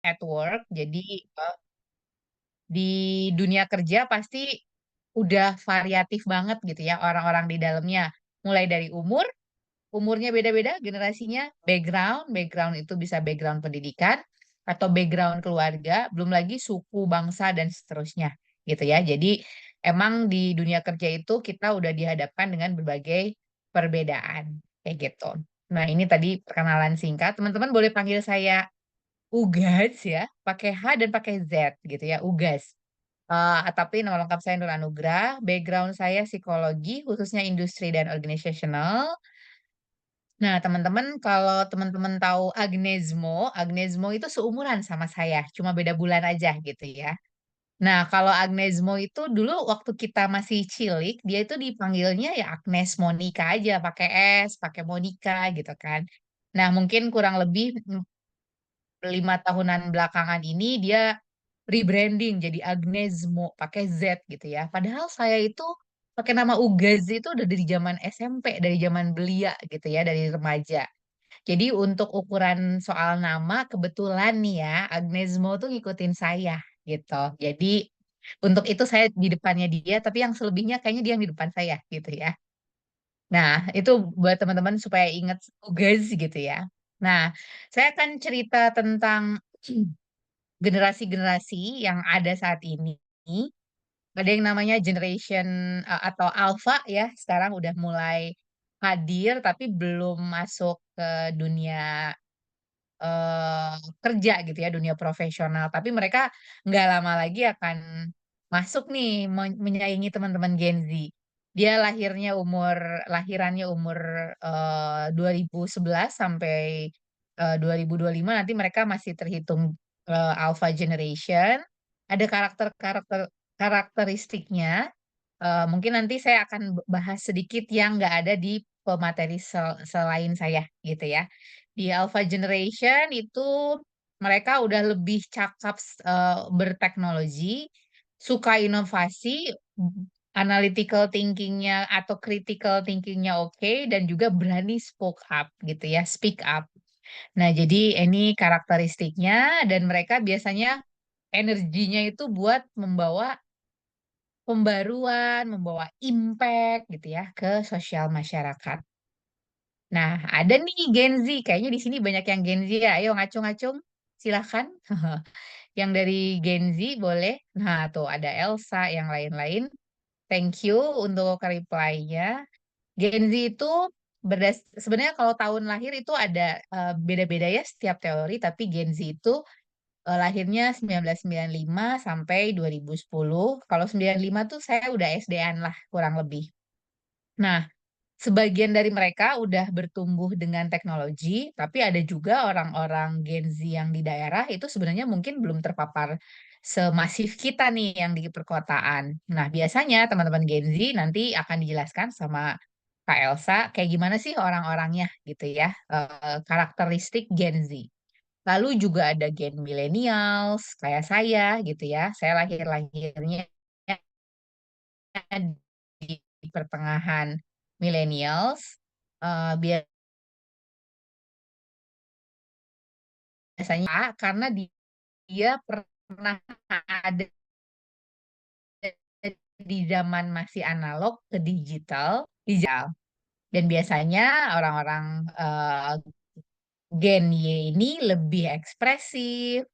at work. Jadi di dunia kerja pasti udah variatif banget gitu ya orang-orang di dalamnya. Mulai dari umurnya beda-beda, generasinya, background itu bisa background pendidikan atau background keluarga, belum lagi suku, bangsa, dan seterusnya gitu ya. Jadi emang di dunia kerja itu kita udah dihadapkan dengan berbagai perbedaan kayak gitu. Nah, ini tadi perkenalan singkat. Teman-teman boleh panggil saya Ugas ya, pakai H dan pakai Z gitu ya, Ugas. Tapi nama lengkap saya Nur Anugrah, background saya psikologi, khususnya industri dan organizational. Nah, teman-teman, kalau teman-teman tahu Agnesmo itu seumuran sama saya, cuma beda bulan aja gitu ya. Nah, kalau Agnesmo itu dulu waktu kita masih cilik, dia itu dipanggilnya ya Agnes Monica aja, pakai S, pakai Monica gitu kan. Nah, mungkin kurang lebih 5 tahunan belakangan ini dia rebranding jadi Agnesmo pakai Z gitu ya. Padahal saya itu pakai nama Ugaz itu udah dari zaman SMP, dari zaman belia gitu ya, dari remaja. Jadi untuk ukuran soal nama kebetulan nih ya, Agnesmo tuh ngikutin saya gitu. Jadi untuk itu saya di depannya dia, tapi yang selebihnya kayaknya dia yang di depan saya gitu ya. Nah, itu buat teman-teman supaya ingat Ugaz gitu ya. Nah, saya akan cerita tentang generasi-generasi yang ada saat ini. Ada yang namanya generation atau alpha ya, sekarang udah mulai hadir tapi belum masuk ke dunia eh, kerja gitu ya, dunia profesional. Tapi mereka nggak lama lagi akan masuk nih menyaingi teman-teman Gen Z. Dia lahirannya umur 2011 sampai 2025, nanti mereka masih terhitung Alpha Generation. Ada karakteristiknya. Mungkin nanti saya akan bahas sedikit yang nggak ada di pemateri selain saya gitu ya. Di Alpha Generation itu mereka udah lebih cakap berteknologi, suka inovasi, analytical thinkingnya atau critical thinkingnya oke, dan juga berani spoke up gitu ya, speak up. Nah, jadi ini karakteristiknya dan mereka biasanya energinya itu buat membawa pembaruan, membawa impact gitu ya ke sosial masyarakat. Nah, ada nih Gen Z, kayaknya di sini banyak yang Gen Z ya. Ayo ngacung-ngacung, silahkan. Yang dari Gen Z boleh. Nah, tuh ada Elsa, yang lain-lain. Thank you untuk reply-nya. Gen Z itu sebenarnya kalau tahun lahir itu ada beda-beda ya setiap teori, tapi Gen Z itu lahirnya 1995 sampai 2010. Kalau 95 tuh saya udah SD-an lah kurang lebih. Nah, sebagian dari mereka udah bertumbuh dengan teknologi, tapi ada juga orang-orang Gen Z yang di daerah itu sebenarnya mungkin belum terpapar semasif kita nih yang di perkotaan. Nah, biasanya teman-teman Gen Z nanti akan dijelaskan sama Kak Elsa kayak gimana sih orang-orangnya gitu ya, karakteristik Gen Z. Lalu juga ada Gen millennials kayak saya gitu ya. Saya lahirnya di pertengahan millennials. Biasanya karena dia pernah ada di zaman masih analog ke digital. Dan biasanya orang-orang Gen Y ini lebih ekspresif,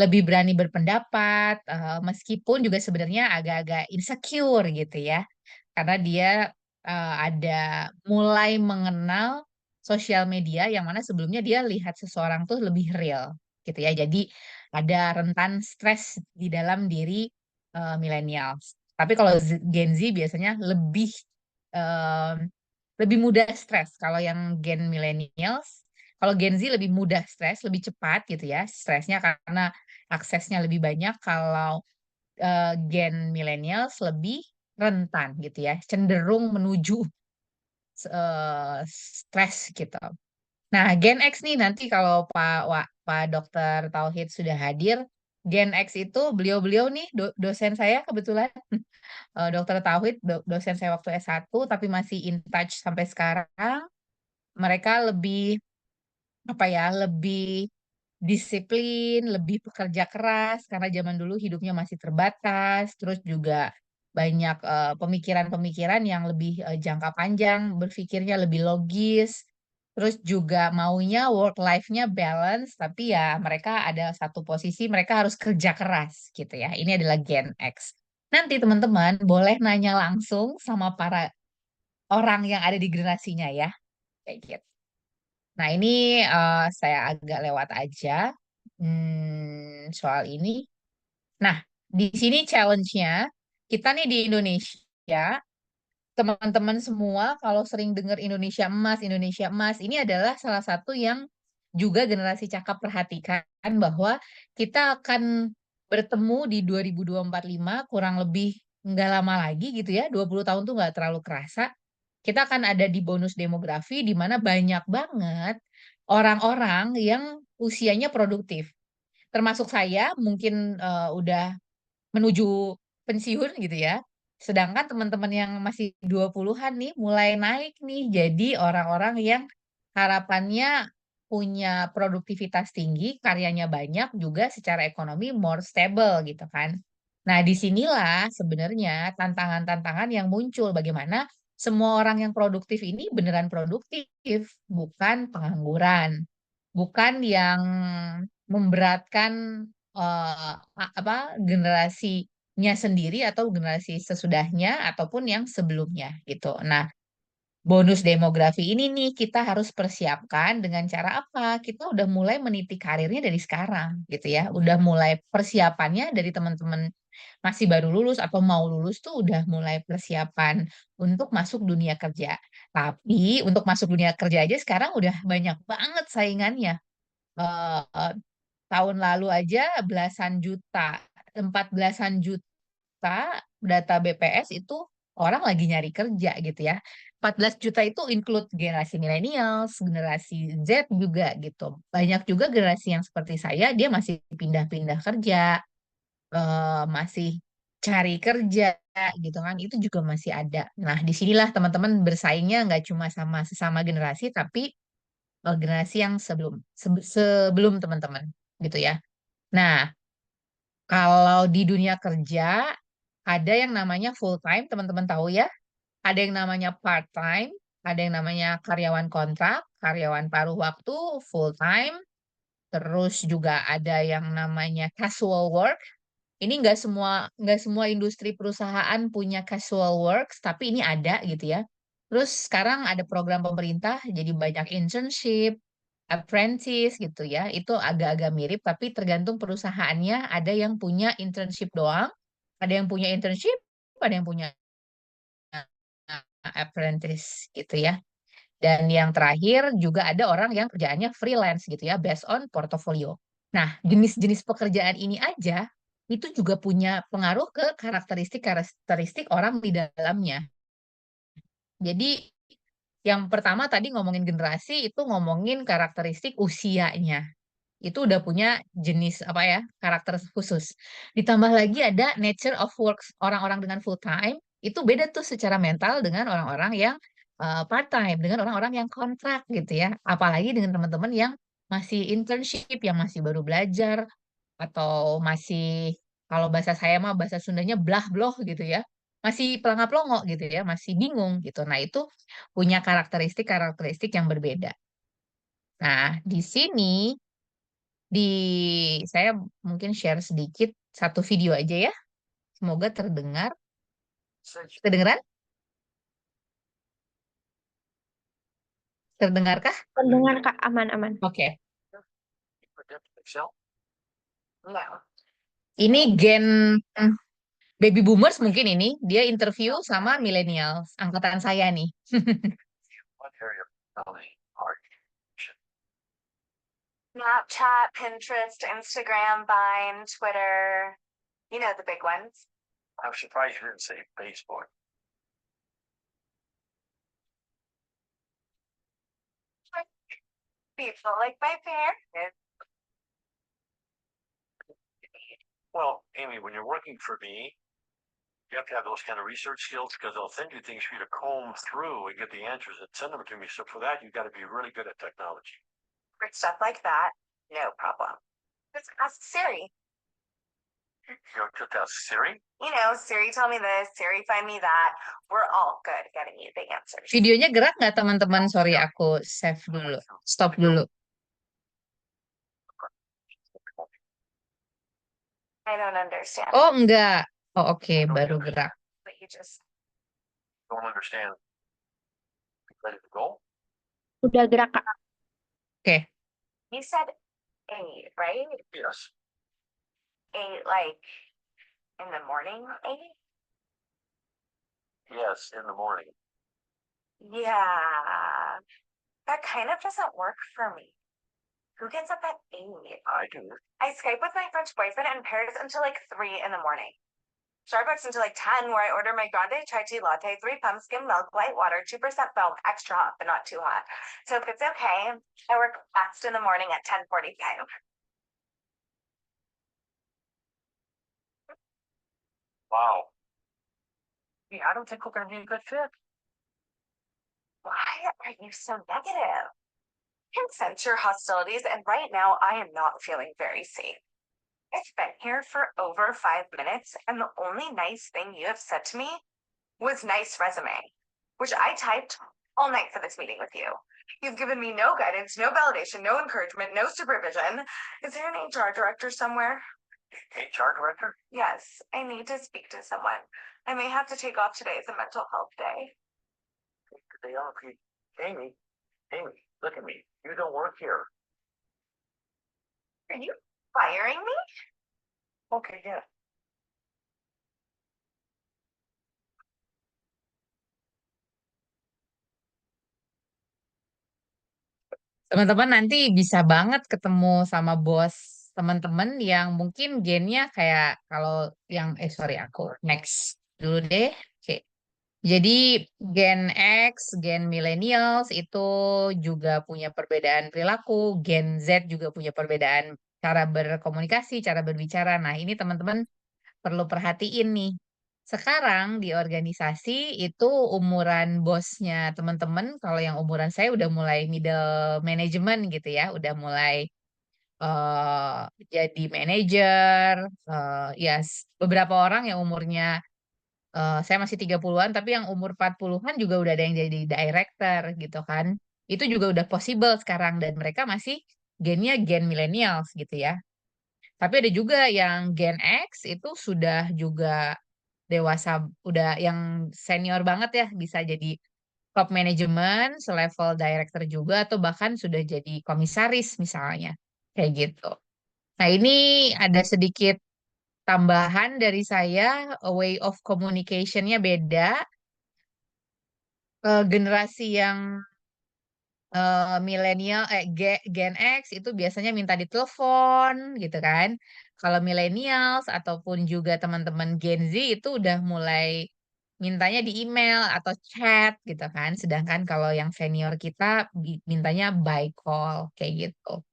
lebih berani berpendapat, meskipun juga sebenarnya agak-agak insecure gitu ya, karena dia ada mulai mengenal sosial media yang mana sebelumnya dia lihat seseorang tuh lebih real gitu ya. Jadi ada rentan stres di dalam diri millennials. Tapi kalau Gen Z biasanya eh, lebih mudah stres. Kalau yang Gen millennials, kalau Gen Z lebih mudah stres, lebih cepat gitu ya stresnya karena aksesnya lebih banyak. Kalau Gen millennials lebih rentan gitu ya, cenderung menuju stres gitu. Nah, Gen X nih nanti kalau Pak Dokter Tauhid sudah hadir, Gen X itu beliau-beliau nih dosen saya kebetulan, Dokter Tauhid dosen saya waktu S1 tapi masih in touch sampai sekarang. Mereka lebih apa ya, lebih disiplin, lebih pekerja keras karena zaman dulu hidupnya masih terbatas, terus juga banyak pemikiran-pemikiran yang lebih jangka panjang, berpikirnya lebih logis, terus juga maunya work life-nya balance, tapi ya mereka ada satu posisi mereka harus kerja keras gitu ya. Ini adalah Gen X. Nanti teman-teman boleh nanya langsung sama para orang yang ada di generasinya ya, kayak gitu. Nah, ini saya agak lewat aja soal ini. Nah, di sini challenge-nya, kita nih di Indonesia, teman-teman semua kalau sering dengar Indonesia emas, ini adalah salah satu yang juga generasi cakap perhatikan bahwa kita akan bertemu di 2025 kurang lebih nggak lama lagi gitu ya, 20 tahun tuh nggak terlalu kerasa. Kita akan ada di bonus demografi di mana banyak banget orang-orang yang usianya produktif. Termasuk saya mungkin udah menuju pensiun gitu ya. Sedangkan teman-teman yang masih 20-an nih mulai naik nih jadi orang-orang yang harapannya punya produktivitas tinggi, karyanya banyak, juga secara ekonomi more stable gitu kan. Nah, disinilah sebenarnya tantangan-tantangan yang muncul. Bagaimana semua orang yang produktif ini beneran produktif, bukan pengangguran. Bukan yang memberatkan generasinya sendiri atau generasi sesudahnya ataupun yang sebelumnya gitu. Nah, bonus demografi ini nih kita harus persiapkan dengan cara apa? Kita udah mulai meniti karirnya dari sekarang gitu ya. Udah mulai persiapannya dari teman-teman masih baru lulus atau mau lulus tuh udah mulai persiapan untuk masuk dunia kerja. Tapi untuk masuk dunia kerja aja sekarang udah banyak banget saingannya. Eh, tahun lalu aja belasan juta, 14-an juta data BPS itu orang lagi nyari kerja gitu ya. 14 juta itu include generasi millennials, generasi Z juga gitu. Banyak juga generasi yang seperti saya, dia masih pindah-pindah kerja, masih cari kerja gitu kan. Itu juga masih ada. Nah, disinilah teman-teman bersaingnya nggak cuma sama sesama generasi, tapi generasi yang sebelum teman-teman gitu ya. Nah, kalau di dunia kerja ada yang namanya full time, teman-teman tahu ya. Ada yang namanya part time, ada yang namanya karyawan kontrak, karyawan paruh waktu, full time. Terus juga ada yang namanya casual work. Ini nggak semua industri perusahaan punya casual works, tapi ini ada gitu ya. Terus sekarang ada program pemerintah, jadi banyak internship, apprentice gitu ya. Itu agak-agak mirip, tapi tergantung perusahaannya. Ada yang punya internship doang, ada yang punya internship, ada yang punya apprentice gitu ya. Dan yang terakhir juga ada orang yang kerjaannya freelance gitu ya, based on portofolio. Nah, jenis-jenis pekerjaan ini aja itu juga punya pengaruh ke karakteristik-karakteristik orang di dalamnya. Jadi yang pertama tadi ngomongin generasi itu ngomongin karakteristik usianya. Itu udah punya jenis apa ya, karakter khusus. Ditambah lagi ada nature of work orang-orang dengan full time itu beda tuh secara mental dengan orang-orang yang part time, dengan orang-orang yang kontrak gitu ya. Apalagi dengan teman-teman yang masih internship, yang masih baru belajar atau masih kalau bahasa saya mah bahasa Sundanya blah-bloh gitu ya. Masih pelangap-longo gitu ya, masih bingung gitu. Nah, itu punya karakteristik-karakteristik yang berbeda. Nah, di sini di saya mungkin share sedikit satu video aja ya. Semoga terdengar. Kedengeran? Terdengarkah? Pendengar Kak, aman-aman. Oke. Ini gen baby boomers mungkin ini. Dia interview sama millennials. Angkatan saya nih. Snapchat, Pinterest, Instagram, Vine, Twitter, you know, the big ones. I'm surprised you didn't say Facebook. People like my parents. Well, Amy, when you're working for me, you have to have those kind of research skills because they'll send you things for you to comb through and get the answers and send them to me. So for that, you've got to be really good at technology. For stuff like that. No problem. Just ask Siri. You know, just ask Siri. You know, Siri tell me this, Siri find me that. We're all good getting you the answers. Videonya gerak nggak teman-teman? Sorry, aku save dulu. Stop dulu. I don't understand. Oh, enggak. Oh, oke, baru gerak. But you just Don't understand. Ready to go? Udah gerak, Kak. Oke. you said 8, right? Yes. 8 like in the morning 8? Yes, in the morning. Yeah. That kind of doesn't work for me. Who gets up at 8? I do. I Skype with my French boyfriend in Paris until like 3 in the morning. Starbucks until like 10, where I order my grande chai tea latte, 3 pumps, skim milk, white water, 2% foam, extra hot, but not too hot. So if it's okay, I work fast in the morning at 10:45. Wow. Yeah, I don't think we're gonna be a good fit. Why are you so negative? I can sense your hostilities, and right now I am not feeling very safe. I've been here for over 5 minutes, and the only nice thing you have said to me was nice resume, which I typed all night for this meeting with you. You've given me no guidance, no validation, no encouragement, no supervision. Is there an HR director somewhere? HR director? Yes, I need to speak to someone. I may have to take off today as a mental health day. They are. Amy, look at me. You don't work here. Are you firing me? Okay, yeah. Teman-teman nanti bisa banget ketemu sama bos teman-teman yang mungkin gennya kayak kalau yang sorry aku next dulu deh. Oke. Jadi Gen X, Gen Millennials itu juga punya perbedaan perilaku, Gen Z juga punya perbedaan cara berkomunikasi, cara berbicara. Nah, ini teman-teman perlu perhatiin nih. Sekarang di organisasi itu umuran bosnya teman-teman, kalau yang umuran saya udah mulai middle management gitu ya, udah mulai eh, jadi manajer, beberapa orang yang umurnya saya masih 30-an, tapi yang umur 40-an juga udah ada yang jadi director gitu kan. Itu juga udah possible sekarang dan mereka masih gennya gen millennials gitu ya. Tapi ada juga yang Gen X itu sudah juga dewasa, udah yang senior banget ya, bisa jadi top manajemen, selevel director juga, atau bahkan sudah jadi komisaris misalnya. Kayak gitu. Nah, ini ada sedikit tambahan dari saya, way of communication-nya beda. Generasi yang milenial Gen X itu biasanya minta ditelepon gitu kan. Kalau millennials ataupun juga teman-teman Gen Z itu udah mulai mintanya di email atau chat gitu kan. Sedangkan kalau yang senior kita mintanya by call kayak gitu.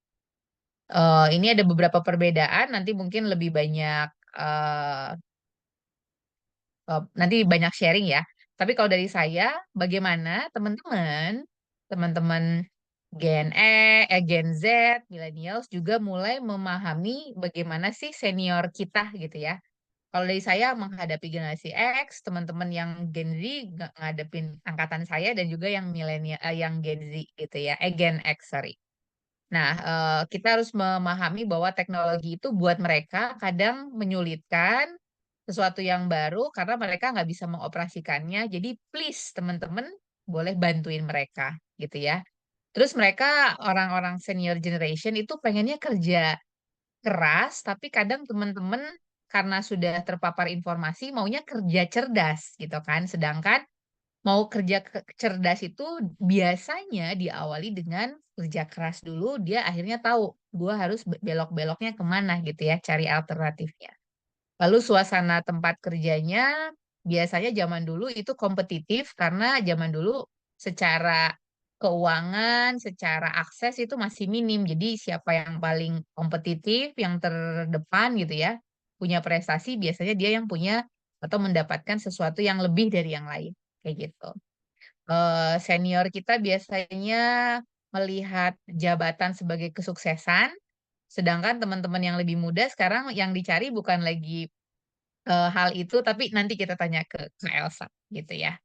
Ini ada beberapa perbedaan. Nanti mungkin lebih banyak eh, nanti banyak sharing ya. Tapi kalau dari saya, bagaimana teman-teman Gen Z, millennials juga mulai memahami bagaimana sih senior kita gitu ya. Kalau dari saya menghadapi generasi X, teman-teman yang Gen Z ngadepin angkatan saya dan juga yang milenial, yang Gen Z gitu ya, Gen X sorry. Nah, kita harus memahami bahwa teknologi itu buat mereka kadang menyulitkan sesuatu yang baru karena mereka nggak bisa mengoperasikannya. Jadi please teman-teman boleh bantuin mereka gitu ya. Terus mereka orang-orang senior generation itu pengennya kerja keras, tapi kadang teman-teman karena sudah terpapar informasi maunya kerja cerdas gitu kan. Sedangkan mau kerja cerdas itu biasanya diawali dengan kerja keras dulu, dia akhirnya tahu gue harus belok-beloknya kemana gitu ya, cari alternatifnya. Lalu suasana tempat kerjanya biasanya zaman dulu itu kompetitif karena zaman dulu secara keuangan, secara akses itu masih minim. Jadi siapa yang paling kompetitif, yang terdepan gitu ya, punya prestasi biasanya dia yang punya atau mendapatkan sesuatu yang lebih dari yang lain. Kayak gitu. Senior kita biasanya melihat jabatan sebagai kesuksesan, Sedangkan teman-teman yang lebih muda sekarang yang dicari bukan lagi, hal itu, tapi nanti kita tanya ke Elsa, gitu ya.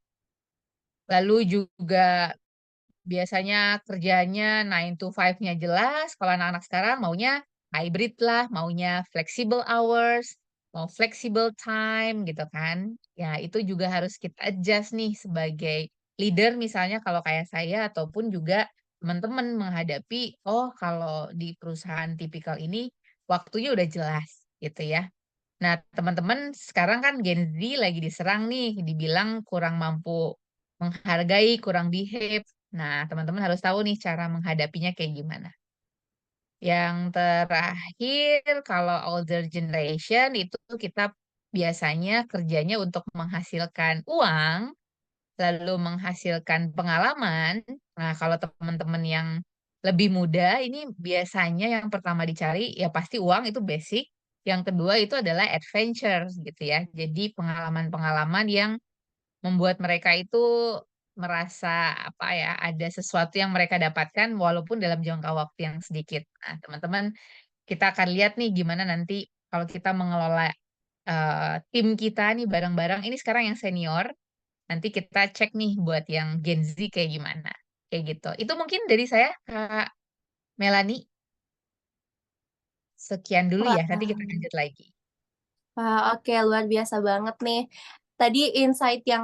Lalu juga biasanya kerjanya 9 to 5-nya jelas, kalau anak-anak sekarang maunya hybrid lah, maunya flexible hours, mau flexible time gitu kan. Ya itu juga harus kita adjust nih sebagai leader misalnya kalau kayak saya ataupun juga teman-teman menghadapi, oh kalau di perusahaan tipikal ini waktunya udah jelas gitu ya. Nah, teman-teman sekarang kan Gen Z lagi diserang nih, dibilang kurang mampu menghargai, kurang behave. Nah, teman-teman harus tahu nih cara menghadapinya kayak gimana. Yang terakhir, kalau older generation itu kita biasanya kerjanya untuk menghasilkan uang, lalu menghasilkan pengalaman. Nah, kalau teman-teman yang lebih muda ini biasanya yang pertama dicari ya pasti uang itu basic. Yang kedua itu adalah adventure gitu ya. Jadi pengalaman-pengalaman yang membuat mereka itu merasa apa ya, ada sesuatu yang mereka dapatkan walaupun dalam jangka waktu yang sedikit. Nah, teman-teman kita akan lihat nih gimana nanti kalau kita mengelola tim kita nih bareng-bareng. Ini sekarang yang senior, nanti kita cek nih buat yang Gen Z kayak gimana, kayak gitu. Itu mungkin dari saya, Kak Melani. Sekian dulu Wah, ya, nanti kita lanjut lagi. wah, oke, luar biasa banget nih. Tadi insight yang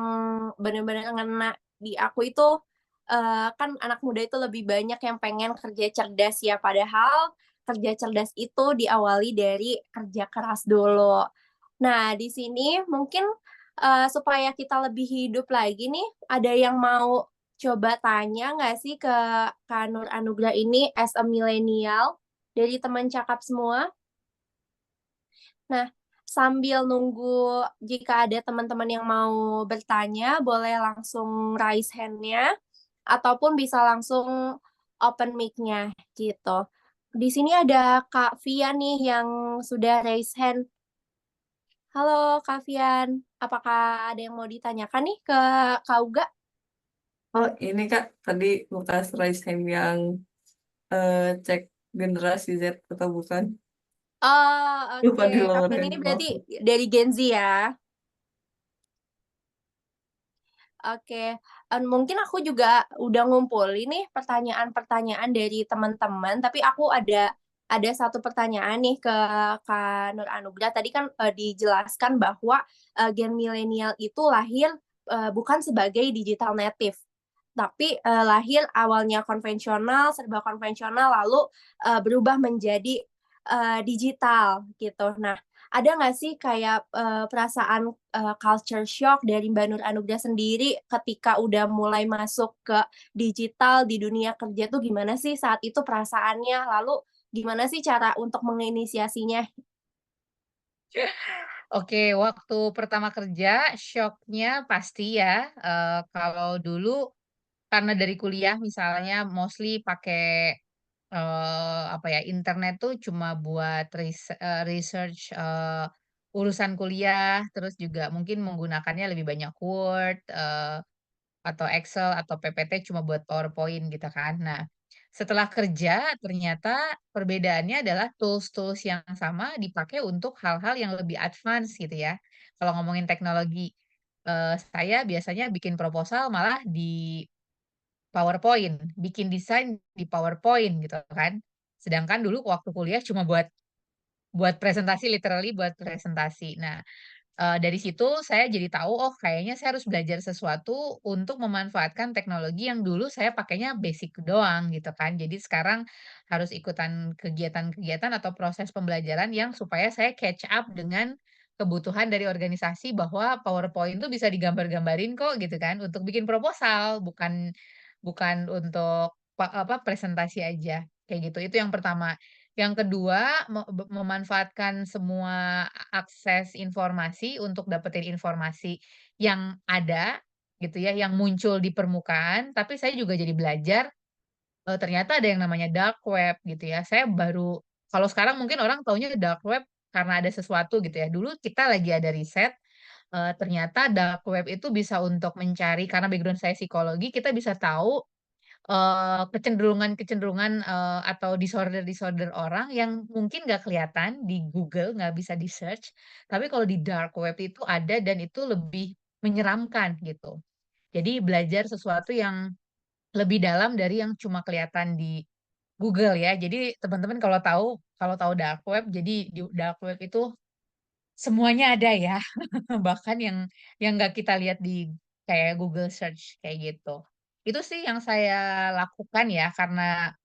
bener-bener ngena di aku itu, kan anak muda itu lebih banyak yang pengen kerja cerdas ya, padahal kerja cerdas itu diawali dari kerja keras dulu. Nah, di sini mungkin, supaya kita lebih hidup lagi nih, ada yang mau coba tanya nggak sih ke Kak Nur Anugrah ini as a millennial dari teman cakap semua? Nah, sambil nunggu jika ada teman-teman yang mau bertanya, boleh langsung raise hand-nya, ataupun bisa langsung open mic-nya, gitu. Di sini ada Kak Via nih yang sudah raise hand. Halo Kak Vian, apakah ada yang mau ditanyakan nih ke Kak Uga? Oh, ini Kak, tadi bekas raise hand yang cek generasi Z atau bukan? Oh, Lupa oke. di Kak lower Vian hand, ini maaf. berarti dari Gen Z ya? Oke, mungkin aku juga udah ngumpulin nih pertanyaan-pertanyaan dari teman-teman, tapi aku ada satu pertanyaan nih ke Kak Nur Anugrah. Tadi kan, dijelaskan bahwa, gen milenial itu lahir, bukan sebagai digital native, tapi, lahir awalnya konvensional, serba konvensional, lalu, berubah menjadi, digital gitu. Nah, ada nggak sih kayak, perasaan, culture shock dari Mbak Nur Anugrah sendiri ketika udah mulai masuk ke digital di dunia kerja tuh gimana sih saat itu perasaannya? Lalu gimana sih cara untuk menginisiasinya? Oke, waktu pertama kerja shock-nya pasti ya, kalau dulu karena dari kuliah misalnya mostly pakai, apa ya, internet tuh cuma buat research, urusan kuliah, terus juga mungkin menggunakannya lebih banyak Word, atau Excel atau PPT cuma buat PowerPoint gitu kan. Nah, setelah kerja ternyata perbedaannya adalah tools-tools yang sama dipakai untuk hal-hal yang lebih advance gitu ya. Kalau ngomongin teknologi, saya biasanya bikin proposal malah di PowerPoint, bikin desain di PowerPoint gitu kan. Sedangkan dulu waktu kuliah cuma buat presentasi, literally buat presentasi. Nah, dari situ saya jadi tahu, oh kayaknya saya harus belajar sesuatu untuk memanfaatkan teknologi yang dulu saya pakainya basic doang gitu kan. Jadi sekarang harus ikutan kegiatan-kegiatan atau proses pembelajaran yang supaya saya catch up dengan kebutuhan dari organisasi bahwa PowerPoint itu bisa digambar-gambarin kok gitu kan untuk bikin proposal, bukan bukan untuk presentasi aja, kayak gitu. Itu yang pertama. Yang kedua, memanfaatkan semua akses informasi untuk dapetin informasi yang ada, gitu ya, yang muncul di permukaan, tapi saya juga jadi belajar, ternyata ada yang namanya dark web, gitu ya. Saya baru kalau sekarang mungkin orang taunya dark web karena ada sesuatu gitu ya. Dulu kita lagi ada riset, ternyata dark web itu bisa untuk mencari karena background saya psikologi, kita bisa tahu kecenderungan-kecenderungan atau disorder-disorder orang yang mungkin nggak kelihatan di Google, nggak bisa di search, tapi kalau di dark web itu ada dan itu lebih menyeramkan gitu. Jadi belajar sesuatu yang lebih dalam dari yang cuma kelihatan di Google ya. Jadi teman-teman kalau tahu dark web, jadi di dark web itu semuanya ada ya. Bahkan yang nggak kita lihat di kayak Google search kayak gitu. Itu sih yang saya lakukan ya karena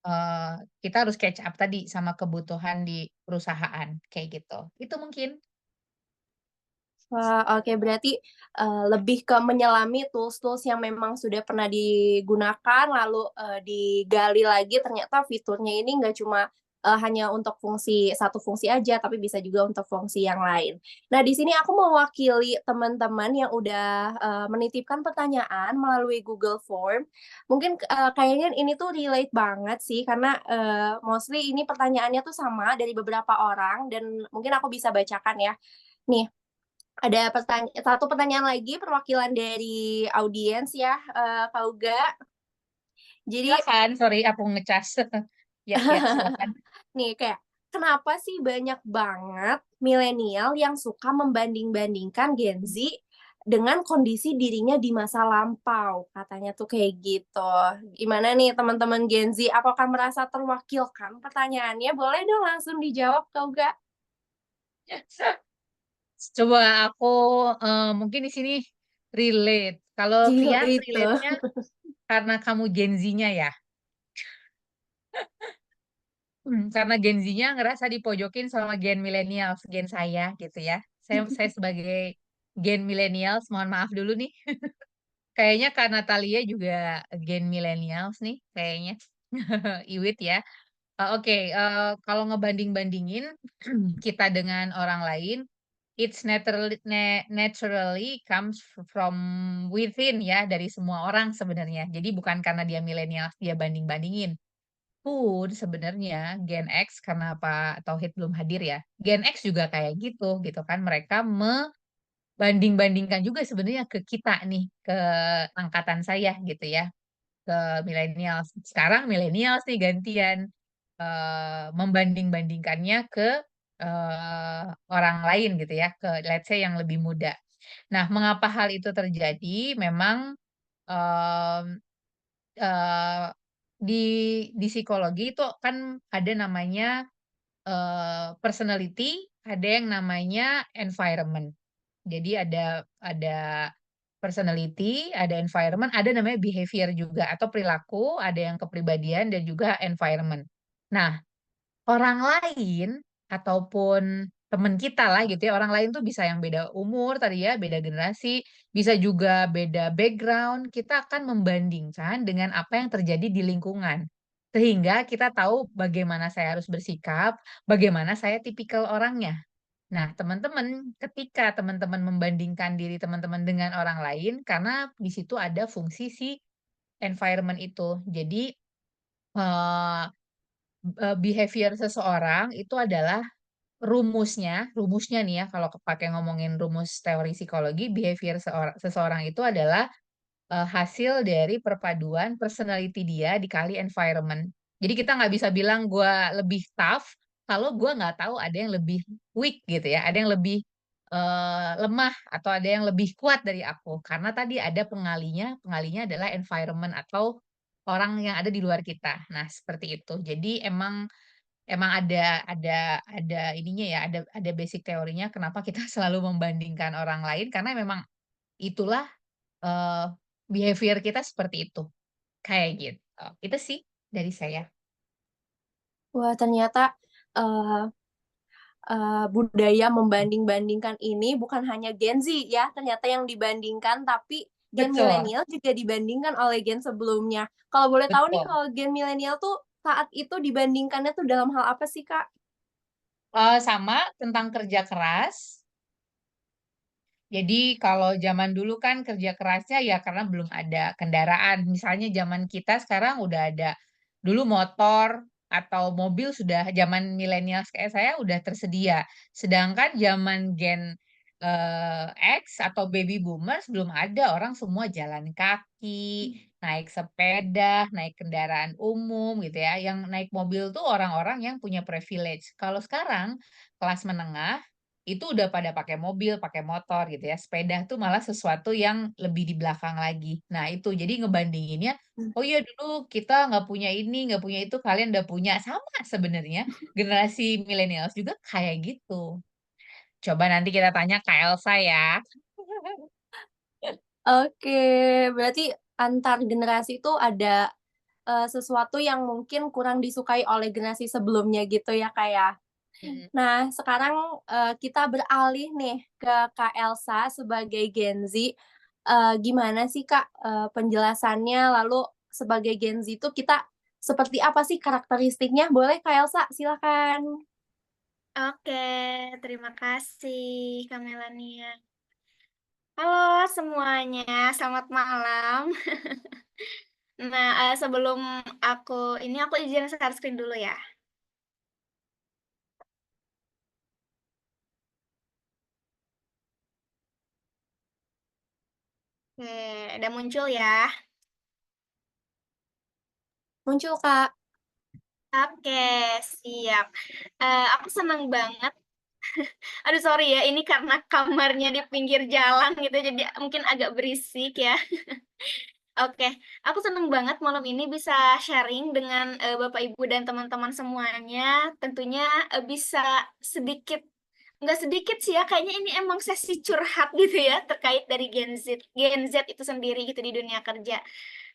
kita harus catch up tadi sama kebutuhan di perusahaan kayak gitu. Itu mungkin. Wah, oke berarti, lebih ke menyelami tools-tools yang memang sudah pernah digunakan lalu, digali lagi ternyata fiturnya ini nggak cuma, hanya untuk satu fungsi aja, tapi bisa juga untuk fungsi yang lain. Nah, di sini aku mewakili teman-teman yang udah, menitipkan pertanyaan melalui Google Form. Mungkin, kayaknya ini tuh relate banget sih karena, mostly ini pertanyaannya tuh sama dari beberapa orang dan mungkin aku bisa bacakan ya. Nih, ada satu pertanyaan lagi perwakilan dari audiens ya, Kak Uga. Jadi Silakan, sorry aku ngecas. Ya, ya, silakan. nih kayak, kenapa sih banyak banget milenial yang suka membanding-bandingkan Gen Z dengan kondisi dirinya di masa lampau? Katanya tuh kayak gitu. Gimana nih teman-teman Gen Z, apakah merasa terwakilkan pertanyaannya? Boleh dong langsung dijawab, Kak Uga. Coba aku mungkin di sini relate. Kalau Gila Via itu. relate-nya karena kamu Gen Z-nya ya. Karena Gen Z-nya ngerasa dipojokin sama Gen millennials, Gen saya gitu ya. Saya sebagai Gen millennials, mohon maaf dulu nih. Kayaknya Kak Natalia juga Gen millennials nih, kayaknya. Iwit ya. Oke, kalau ngebanding-bandingin kita dengan orang lain, it's naturally comes from within ya, dari semua orang sebenarnya. Jadi bukan karena dia millennials dia banding-bandingin pun sebenarnya Gen X karena Pak Tauhid belum hadir ya. Gen X juga kayak gitu kan. Mereka membanding-bandingkan juga sebenarnya ke kita nih, ke angkatan saya gitu ya, ke millennials. Sekarang millennials nih gantian membanding-bandingkannya ke orang lain gitu ya, ke let's say yang lebih muda. Nah, mengapa hal itu terjadi? Memang em, eh, di di psikologi itu kan ada namanya personality, ada yang namanya environment. Jadi ada personality, ada environment, ada namanya behavior juga atau perilaku, ada yang kepribadian dan juga environment. Nah, orang lain ataupun teman kita lah gitu ya, orang lain tuh bisa yang beda umur tadi ya, beda generasi, bisa juga beda background. Kita akan membandingkan dengan apa yang terjadi di lingkungan. Sehingga kita tahu bagaimana saya harus bersikap, bagaimana saya tipikal orangnya. Nah, teman-teman, ketika teman-teman membandingkan diri teman-teman dengan orang lain, karena di situ ada fungsi si environment itu. Jadi, eh, behavior seseorang itu adalah rumusnya nih ya, kalau pakai ngomongin rumus teori psikologi, behavior seseorang itu adalah hasil dari perpaduan personality dia dikali environment. Jadi kita nggak bisa bilang gue lebih tough kalau gue nggak tahu ada yang lebih weak gitu ya, ada yang lebih lemah atau ada yang lebih kuat dari aku. Karena tadi ada pengalinya adalah environment atau orang yang ada di luar kita. Nah, seperti itu. Jadi emang ada ininya ya, ada basic teorinya kenapa kita selalu membandingkan orang lain karena memang itulah eh, behavior kita seperti itu. Kayak gitu. Itu sih dari saya. Wah, ternyata, eee budaya membanding-bandingkan ini bukan hanya Gen Z ya, ternyata yang dibandingkan, tapi Gen Betul, milenial juga dibandingkan oleh gen sebelumnya. Kalau boleh tahu nih, betul. kalau Gen milenial tuh saat itu dibandingkannya tuh dalam hal apa sih, Kak? Sama tentang kerja keras. Jadi kalau zaman dulu kan kerja kerasnya ya karena belum ada kendaraan. Misalnya zaman kita sekarang udah ada dulu motor atau mobil sudah zaman milenial kayak saya udah tersedia. Sedangkan zaman Gen X atau baby boomers belum ada, orang semua jalan kaki, naik sepeda, naik kendaraan umum gitu ya. Yang naik mobil tuh orang-orang yang punya privilege. Kalau sekarang kelas menengah itu udah pada pakai mobil, pakai motor gitu ya. Sepeda tuh malah sesuatu yang lebih di belakang lagi. Nah, itu jadi ngebandinginnya, oh iya dulu kita nggak punya ini, nggak punya itu, kalian udah punya. Sama sebenarnya generasi milenials juga kayak gitu. Coba nanti kita tanya Kak Elsa ya. Oke, berarti antar generasi itu ada, sesuatu yang mungkin kurang disukai oleh generasi sebelumnya gitu ya, Kak, ya? Mhm. Nah, sekarang, kita beralih nih ke Kak Elsa sebagai Gen Z. Gimana sih, Kak, penjelasannya? Lalu sebagai Gen Z itu kita seperti apa sih karakteristiknya? Boleh Kak Elsa, silakan. Oke, terima kasih Kak Melania. Halo semuanya, selamat malam. Nah, sebelum aku izin share screen dulu ya. Oke, udah muncul ya. Muncul, Kak. Oke, siap. Aku senang banget. Aduh sorry ya, ini karena kamarnya di pinggir jalan gitu, jadi mungkin agak berisik ya. Oke, aku seneng banget malam ini bisa sharing dengan, Bapak, Ibu, dan teman-teman semuanya. Tentunya, bisa sedikit nggak sedikit sih ya, kayaknya ini emang sesi curhat gitu ya, terkait dari Gen Z itu sendiri gitu di dunia kerja.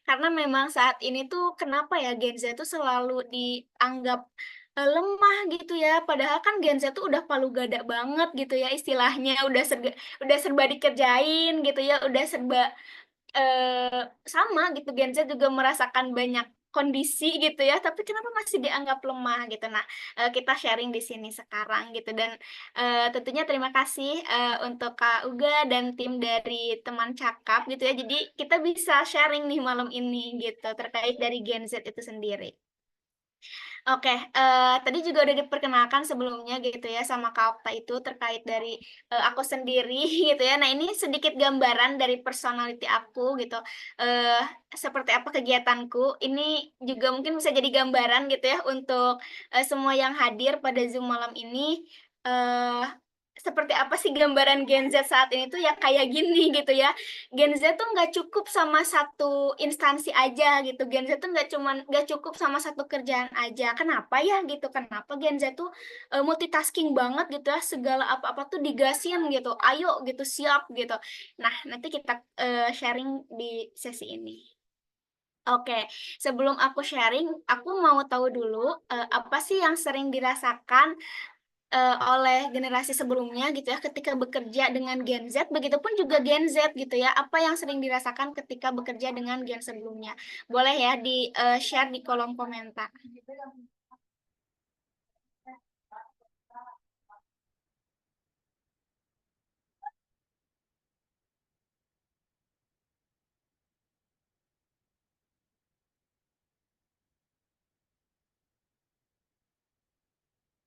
Karena memang saat ini tuh kenapa ya Gen Z tuh selalu dianggap, lemah gitu ya, padahal kan Gen Z tuh udah palu gada banget gitu ya istilahnya, udah serba dikerjain gitu ya, udah serba sama gitu, Gen Z juga merasakan banyak kondisi gitu ya, tapi kenapa masih dianggap lemah gitu. Nah, kita sharing di sini sekarang gitu dan, tentunya terima kasih, untuk Kak Uga dan tim dari teman cakap gitu ya. Jadi kita bisa sharing nih malam ini gitu, terkait dari Gen Z itu sendiri. Oke, tadi juga udah diperkenalkan sebelumnya gitu ya sama Kak Okta itu terkait dari, aku sendiri gitu ya. Nah ini sedikit gambaran dari personality aku gitu, eee, seperti apa kegiatanku. Ini juga mungkin bisa jadi gambaran gitu ya untuk, semua yang hadir pada Zoom malam ini, eee, seperti apa sih gambaran Gen Z saat ini tuh ya kayak gini gitu ya. Gen Z tuh nggak cukup sama satu instansi aja gitu, Gen Z tuh nggak cukup sama satu kerjaan aja. Kenapa ya gitu, kenapa Gen Z tuh, multitasking banget gitu ya, segala apa-apa tuh digasin gitu, "Ayo," gitu, "siap," gitu. Nah, nanti kita, sharing di sesi ini. Oke, sebelum aku sharing, aku mau tahu dulu, apa sih yang sering dirasakan oleh generasi sebelumnya gitu ya, ketika bekerja dengan Gen Z, begitupun juga Gen Z gitu ya, apa yang sering dirasakan ketika bekerja dengan Gen sebelumnya? Boleh ya share di kolom komentar.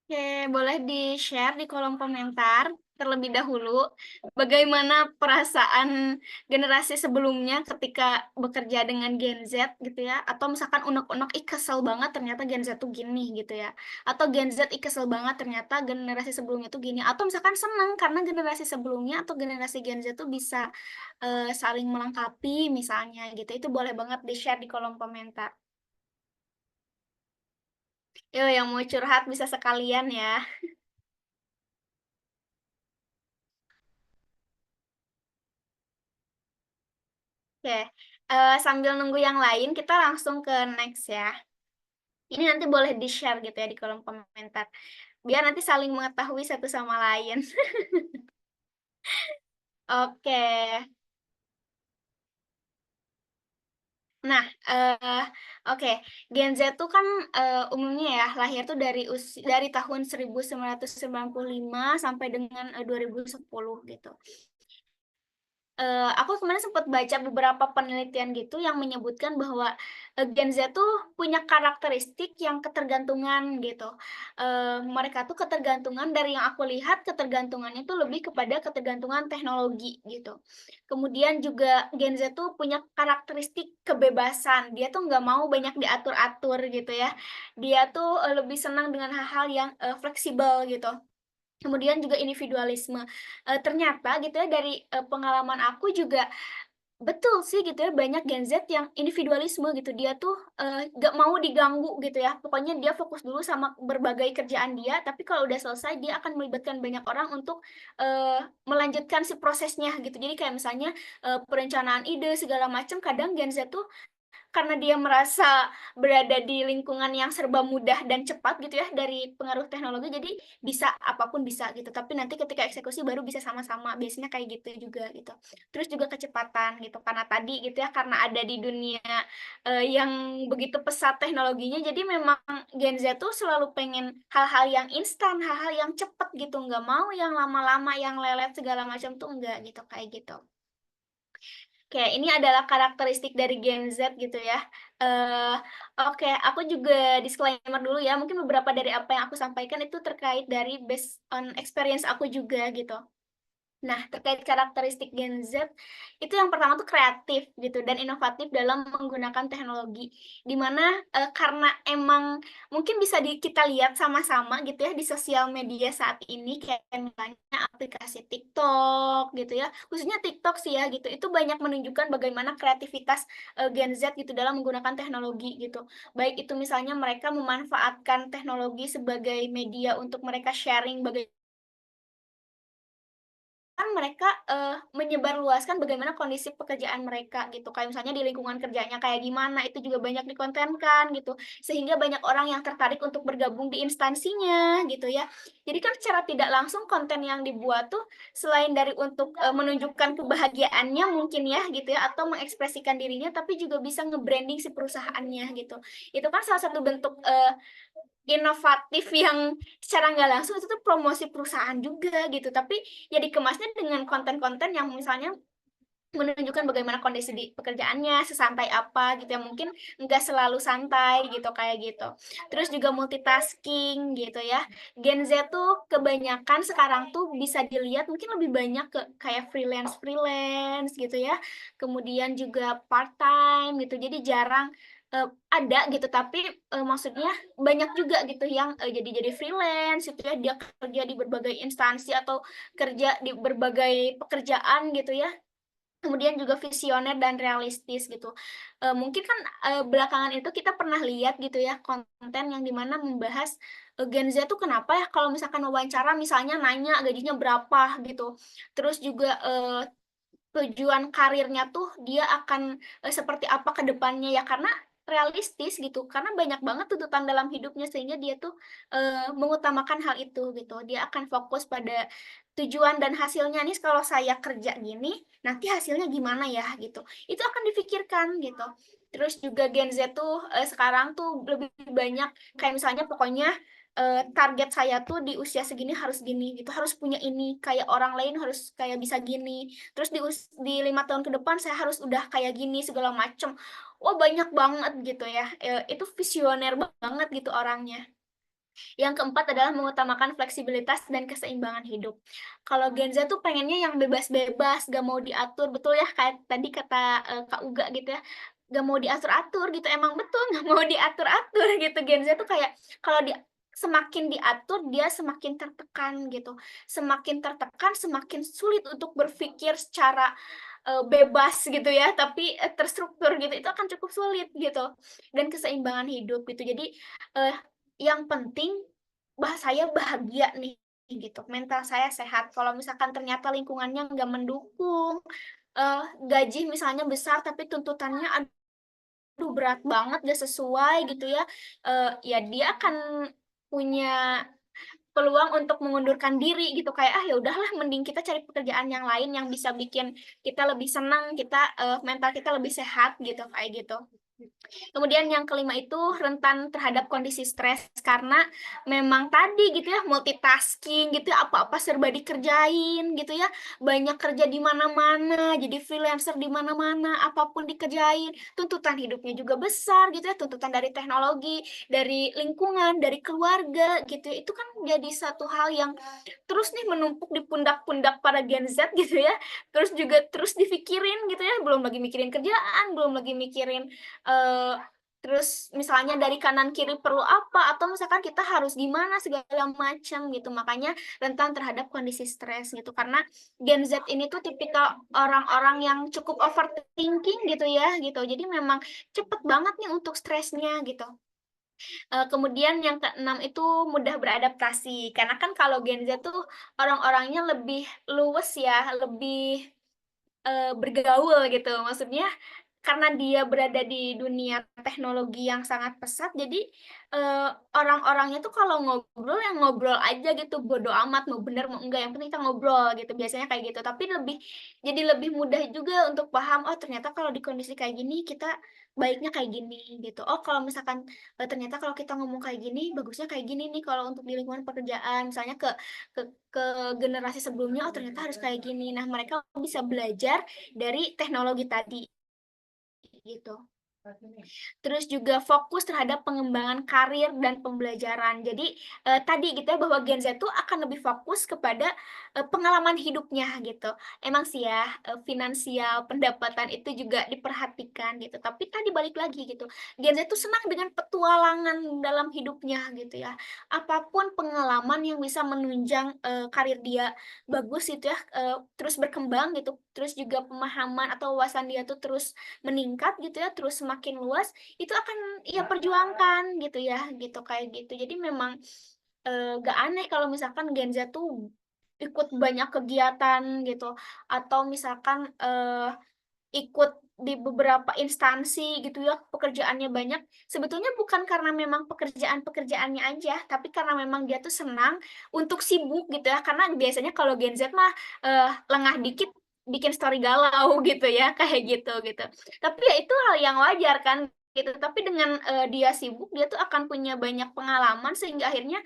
Oke, boleh di-share di kolom komentar terlebih dahulu, bagaimana perasaan generasi sebelumnya ketika bekerja dengan Gen Z gitu ya, atau misalkan unek-unek, "Ih kesel banget ternyata Gen Z tuh gini," gitu ya, atau Gen Z, "Ih kesel banget ternyata generasi sebelumnya tuh gini," atau misalkan seneng karena generasi sebelumnya atau generasi Gen Z tuh bisa, saling melengkapi misalnya gitu, itu boleh banget di-share di kolom komentar. Yo, yang mau curhat bisa sekalian ya. Oke, sambil nunggu yang lain kita langsung ke next ya. Ini nanti boleh di-share gitu ya di kolom komentar, biar nanti saling mengetahui satu sama lain. Oke. Nah, oke, Gen Z tuh kan, umumnya ya lahir tuh dari tahun 1995 sampai dengan, 2010 gitu. Aku kemarin sempat baca beberapa penelitian gitu yang menyebutkan bahwa, Gen Z tuh punya karakteristik yang ketergantungan gitu. Mereka tuh ketergantungan dari yang aku lihat ketergantungannya tuh lebih kepada ketergantungan teknologi gitu. Kemudian juga Gen Z tuh punya karakteristik kebebasan, dia tuh nggak mau banyak diatur-atur gitu ya. Dia tuh, lebih senang dengan hal-hal yang, fleksibel gitu. Kemudian juga individualisme, ternyata gitu ya dari, pengalaman aku juga betul sih gitu ya banyak Gen Z yang individualisme gitu, dia tuh, nggak mau diganggu gitu ya, pokoknya dia fokus dulu sama berbagai kerjaan dia, tapi kalau udah selesai dia akan melibatkan banyak orang untuk, melanjutkan si prosesnya gitu. Jadi kayak misalnya, perencanaan ide segala macam kadang Gen Z tuh karena dia merasa berada di lingkungan yang serba mudah dan cepat gitu ya dari pengaruh teknologi, jadi bisa apapun bisa gitu, tapi nanti ketika eksekusi baru bisa sama-sama, biasanya kayak gitu juga gitu. Terus juga kecepatan gitu, karena tadi gitu ya, karena ada di dunia, yang begitu pesat teknologinya, jadi memang Gen Z tuh selalu pengen hal-hal yang instan, hal-hal yang cepet gitu, nggak mau yang lama-lama, yang lelet segala macam tuh enggak gitu, kayak gitu. Oke, ini adalah karakteristik dari Gen Z gitu ya. Eee, oke, aku juga disclaimer dulu ya, mungkin beberapa dari apa yang aku sampaikan itu terkait dari based on experience aku juga gitu. Nah, terkait karakteristik Gen Z, itu yang pertama tuh kreatif gitu dan inovatif dalam menggunakan teknologi. Di mana, karena emang mungkin bisa kita lihat sama-sama gitu ya di sosial media saat ini, kayak misalnya aplikasi TikTok gitu ya, khususnya TikTok sih ya gitu, itu banyak menunjukkan bagaimana kreativitas, Gen Z gitu dalam menggunakan teknologi gitu. Baik itu misalnya mereka memanfaatkan teknologi sebagai media untuk mereka sharing kan mereka, menyebarluaskan bagaimana kondisi pekerjaan mereka gitu, kayak misalnya di lingkungan kerjanya kayak gimana, itu juga banyak dikontenkan gitu, sehingga banyak orang yang tertarik untuk bergabung di instansinya gitu ya. Jadi kan secara tidak langsung konten yang dibuat tuh selain dari untuk, menunjukkan kebahagiaannya mungkin ya gitu ya, atau mengekspresikan dirinya, tapi juga bisa nge-branding si perusahaannya gitu. Itu kan salah satu bentuk, inovatif yang secara nggak langsung itu tuh promosi perusahaan juga gitu, tapi ya dikemasnya dengan konten-konten yang misalnya menunjukkan bagaimana kondisi di pekerjaannya, sesantai apa gitu ya, mungkin nggak selalu santai gitu, kayak gitu. Terus juga multitasking gitu ya. Gen Z tuh kebanyakan sekarang tuh bisa dilihat mungkin lebih banyak ke kayak freelance-freelance gitu ya, kemudian juga part-time gitu, jadi jarang, ada gitu, tapi, maksudnya banyak juga gitu yang, jadi freelance gitu ya, dia kerja di berbagai instansi atau kerja di berbagai pekerjaan gitu ya. Kemudian juga visioner dan realistis gitu. Mungkin kan, belakangan itu kita pernah lihat gitu ya konten yang di mana membahas, Gen Z tuh kenapa ya kalau misalkan wawancara misalnya nanya gajinya berapa gitu. Terus juga, tujuan karirnya tuh dia akan, seperti apa ke depannya ya karena realistis gitu, karena banyak banget tuntutan dalam hidupnya sehingga dia tuh, mengutamakan hal itu gitu. Dia akan fokus pada tujuan dan hasilnya nih kalau saya kerja gini, nanti hasilnya gimana ya gitu. Itu akan difikirkan gitu. Terus juga Gen Z tuh, sekarang tuh lebih banyak kayak misalnya pokoknya, target saya tuh di usia segini harus gini gitu, harus punya ini, kayak orang lain harus kayak bisa gini. Terus di 5 tahun ke depan saya harus udah kayak gini segala macem. Wah banyak banget gitu ya, itu visioner banget gitu orangnya. Yang keempat adalah mengutamakan fleksibilitas dan keseimbangan hidup. Kalau Gen Z tuh pengennya yang bebas-bebas, gak mau diatur, betul ya kayak tadi kata, Kak Uga gitu ya, gak mau diatur-atur gitu, emang betul gak mau diatur-atur gitu. Gen Z tuh kayak kalau semakin diatur dia semakin tertekan gitu, semakin tertekan semakin sulit untuk berpikir secara, bebas gitu ya, tapi, terstruktur gitu, itu akan cukup sulit gitu. Dan keseimbangan hidup gitu. Jadi, eee, yang penting saya bahagia nih gitu, mental saya sehat. Kalau misalkan ternyata lingkungannya nggak mendukung, gaji misalnya besar tapi tuntutannya aduh berat banget, nggak sesuai gitu ya, ya dia akan punya peluang untuk mengundurkan diri gitu, kayak, "Ah, ya udahlah mending kita cari pekerjaan yang lain yang bisa bikin kita lebih senang, kita, mental kita lebih sehat," gitu, kayak gitu. Kemudian yang kelima itu rentan terhadap kondisi stres karena memang tadi gitu ya multitasking gitu ya, apa-apa serba dikerjain gitu ya, banyak kerja di mana-mana, jadi freelancer di mana-mana, apapun dikerjain, tuntutan hidupnya juga besar gitu ya, tuntutan dari teknologi, dari lingkungan, dari keluarga gitu ya. Itu kan jadi satu hal yang terus nih menumpuk di pundak-pundak para Gen Z gitu ya, terus juga terus dipikirin gitu ya, belum lagi mikirin kerjaan, belum lagi mikirin Eee, terus misalnya dari kanan kiri perlu apa, atau misalkan kita harus gimana segala macam gitu. Makanya rentan terhadap kondisi stres gitu. Karena Gen Z ini tuh tipikal orang-orang yang cukup overthinking gitu ya, gitu. Jadi memang cepet banget nih untuk stresnya gitu. Kemudian yang keenam itu mudah beradaptasi. Karena kan kalau Gen Z tuh orang-orangnya lebih luwes ya, lebih bergaul gitu. Maksudnya karena dia berada di dunia teknologi yang sangat pesat, jadi, orang-orangnya tuh kalau ngobrol, yang ngobrol aja gitu, bodo amat mau bener mau enggak, yang penting kita ngobrol gitu, biasanya kayak gitu. Tapi jadi lebih mudah juga untuk paham, oh ternyata kalau di kondisi kayak gini kita baiknya kayak gini gitu. Oh kalau misalkan, ternyata kalau kita ngomong kayak gini, bagusnya kayak gini nih kalau untuk di lingkungan pekerjaan. Misalnya ke ke generasi sebelumnya, oh ternyata harus kayak gini. Nah mereka bisa belajar dari teknologi tadi, gitu. Terus juga fokus terhadap pengembangan karir dan pembelajaran. Jadi, tadi gitu ya bahwa Gen Z tuh akan lebih fokus kepada, pengalaman hidupnya gitu. Emang sih ya, finansial, pendapatan itu juga diperhatikan gitu, tapi tadi balik lagi gitu, Gen Z tuh senang dengan petualangan dalam hidupnya gitu ya. Apapun pengalaman yang bisa menunjang, karir dia bagus gitu ya, terus berkembang gitu, terus juga pemahaman atau wawasan dia tuh terus meningkat gitu ya, terus semakin luas, itu akan ia perjuangkan gitu ya, gitu, kayak gitu. Jadi memang, nggak aneh kalau misalkan Gen Z tuh ikut banyak kegiatan gitu, atau misalkan, ikut di beberapa instansi gitu ya, pekerjaannya banyak, sebetulnya bukan karena memang pekerjaannya aja, tapi karena memang dia tuh senang untuk sibuk gitu ya. Karena biasanya kalau Gen Z mah, lengah dikit bikin story galau gitu ya, kayak gitu. Tapi ya itu hal yang wajar kan gitu, tapi dengan, dia sibuk, dia tuh akan punya banyak pengalaman sehingga akhirnya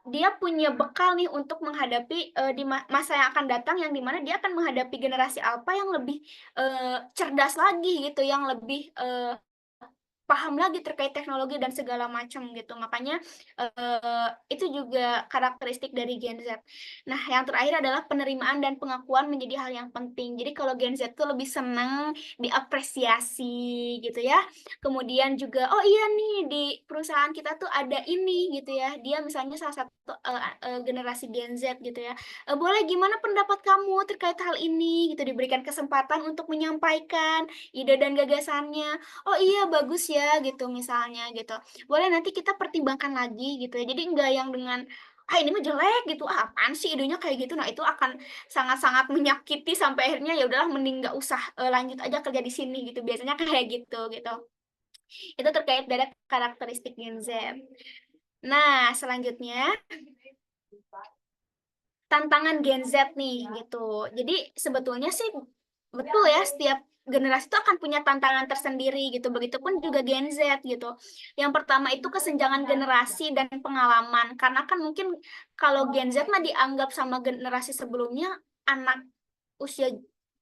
dia punya bekal nih untuk menghadapi, di masa yang akan datang yang di mana dia akan menghadapi generasi alpha yang lebih, cerdas lagi gitu, yang lebih, paham lagi terkait teknologi dan segala macam gitu. Makanya, itu juga karakteristik dari Gen Z. Nah, yang terakhir adalah penerimaan dan pengakuan menjadi hal yang penting. Jadi kalau Gen Z tuh lebih senang diapresiasi gitu ya. Kemudian juga, "Oh iya nih di perusahaan kita tuh ada ini," gitu ya. Dia misalnya salah satu, generasi Gen Z gitu ya. "Boleh gimana pendapat kamu terkait hal ini?" Gitu, diberikan kesempatan untuk menyampaikan ide dan gagasannya. "Oh iya bagus ya," gitu misalnya gitu. "Boleh nanti kita pertimbangkan lagi," gitu ya. Jadi enggak yang dengan, "Ah ini mah jelek," gitu, "Ah apaan sih idenya kayak gitu." Nah itu akan sangat-sangat menyakiti sampai akhirnya ya udahlah mending nggak usah, lanjut aja kerja di sini gitu, biasanya kayak gitu. Itu terkait dari karakteristik Gen Z. Nah selanjutnya, tantangan Gen Z nih gitu. Jadi sebetulnya sih betul ya setiap generasi itu akan punya tantangan tersendiri gitu. Begitupun juga Gen Z gitu. Yang pertama itu kesenjangan generasi dan pengalaman. Karena kan mungkin kalau Gen Z mah dianggap sama generasi sebelumnya anak usia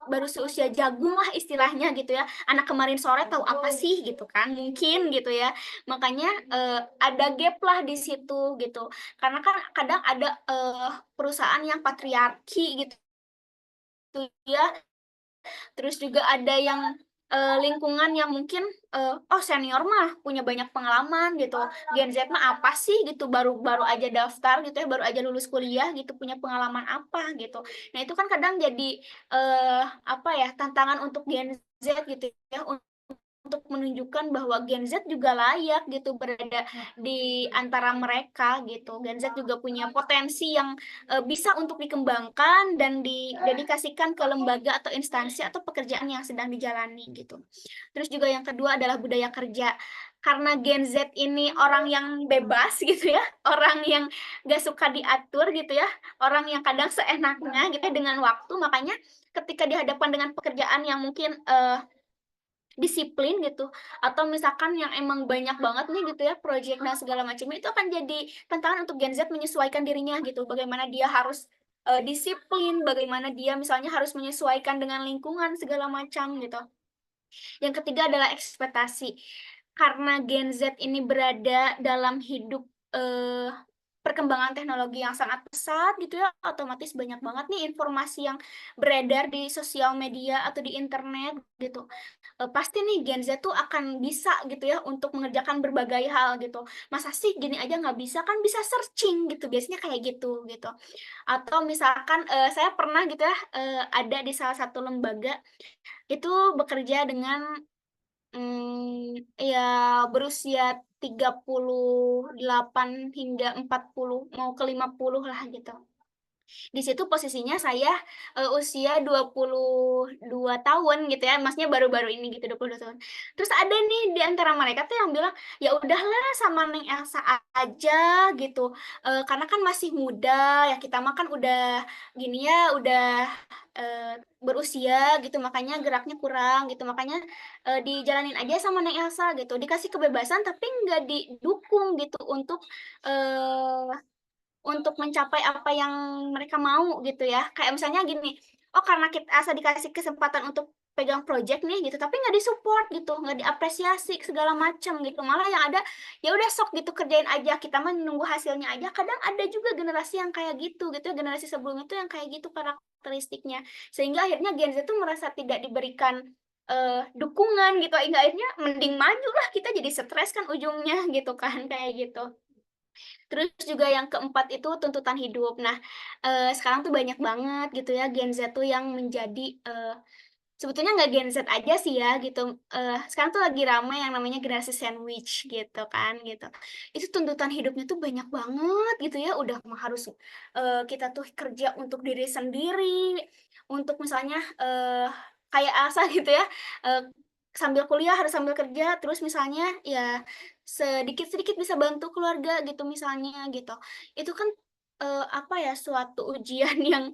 baru seusia jagung lah istilahnya gitu ya. Anak kemarin sore tahu apa sih gitu kan, mungkin gitu ya. Makanya, ada gap lah di situ gitu. Karena kan kadang ada, perusahaan yang patriarki gitu ya, terus juga ada yang, lingkungan yang mungkin, oh senior mah punya banyak pengalaman gitu, Gen Z mah apa sih gitu, baru baru aja daftar gitu ya, baru aja lulus kuliah gitu, punya pengalaman apa gitu. Nah itu kan kadang jadi, apa ya, tantangan untuk Gen Z gitu ya, untuk menunjukkan bahwa Gen Z juga layak gitu berada di antara mereka gitu. Gen Z juga punya potensi yang, bisa untuk dikembangkan dan didedikasikan ke lembaga atau instansi atau pekerjaan yang sedang dijalani gitu. Terus juga yang kedua adalah budaya kerja. Karena Gen Z ini orang yang bebas gitu ya, orang yang gak suka diatur gitu ya, orang yang kadang seenaknya gitu ya dengan waktu, makanya ketika dihadapkan dengan pekerjaan yang mungkin, disiplin gitu, atau misalkan yang emang banyak banget nih gitu ya project dan segala macamnya, itu akan jadi tantangan untuk Gen Z menyesuaikan dirinya gitu. Bagaimana dia harus disiplin, bagaimana dia misalnya harus menyesuaikan dengan lingkungan segala macam gitu. Yang ketiga adalah ekspektasi. Karena Gen Z ini berada dalam hidup perkembangan teknologi yang sangat pesat gitu ya, otomatis banyak banget nih informasi yang beredar di sosial media atau di internet gitu. Pasti nih Gen Z tuh akan bisa gitu ya untuk mengerjakan berbagai hal gitu. Masa sih gini aja nggak bisa, kan bisa searching gitu, biasanya kayak gitu gitu. Atau misalkan saya pernah gitu ya ada di salah satu lembaga itu bekerja dengan ya berusia 38 hingga 40 mau ke 50 lah gitu. Di situ posisinya saya usia 22 tahun gitu ya, maksudnya baru-baru ini gitu 22 tahun. Terus ada nih di antara mereka tuh yang bilang, "Ya udahlah sama Neng Elsa aja," gitu. Karena kan masih muda, ya kita mah kan udah gini ya, udah berusia gitu, makanya geraknya kurang gitu. Makanya dijalanin aja sama Neng Elsa gitu. Dikasih kebebasan tapi nggak didukung gitu untuk mencapai apa yang mereka mau gitu ya. Kayak misalnya gini, oh karena kita asal dikasih kesempatan untuk pegang project nih gitu, tapi nggak disupport gitu, nggak diapresiasi segala macam gitu. Malah yang ada ya udah sok gitu kerjain aja, kita mah nunggu hasilnya aja. Kadang ada juga generasi yang kayak gitu gitu, generasi sebelum itu yang kayak gitu karakteristiknya. Sehingga akhirnya Gen Z tuh merasa tidak diberikan dukungan gitu. Hingga akhirnya mending maju lah, kita jadi stres kan ujungnya gitu kan kayak gitu. Terus juga yang keempat itu tuntutan hidup. Nah, sekarang tuh banyak banget gitu ya Gen Z tuh yang menjadi sebetulnya nggak Gen Z aja sih ya gitu. Sekarang tuh lagi ramai yang namanya generasi sandwich gitu kan gitu. Itu tuntutan hidupnya tuh banyak banget gitu ya. Udah mah harus kita tuh kerja untuk diri sendiri, untuk misalnya kayak Asa gitu ya. eh, Sambil kuliah harus sambil kerja, terus misalnya ya sedikit-sedikit bisa bantu keluarga gitu misalnya gitu. Itu kan apa ya, suatu ujian yang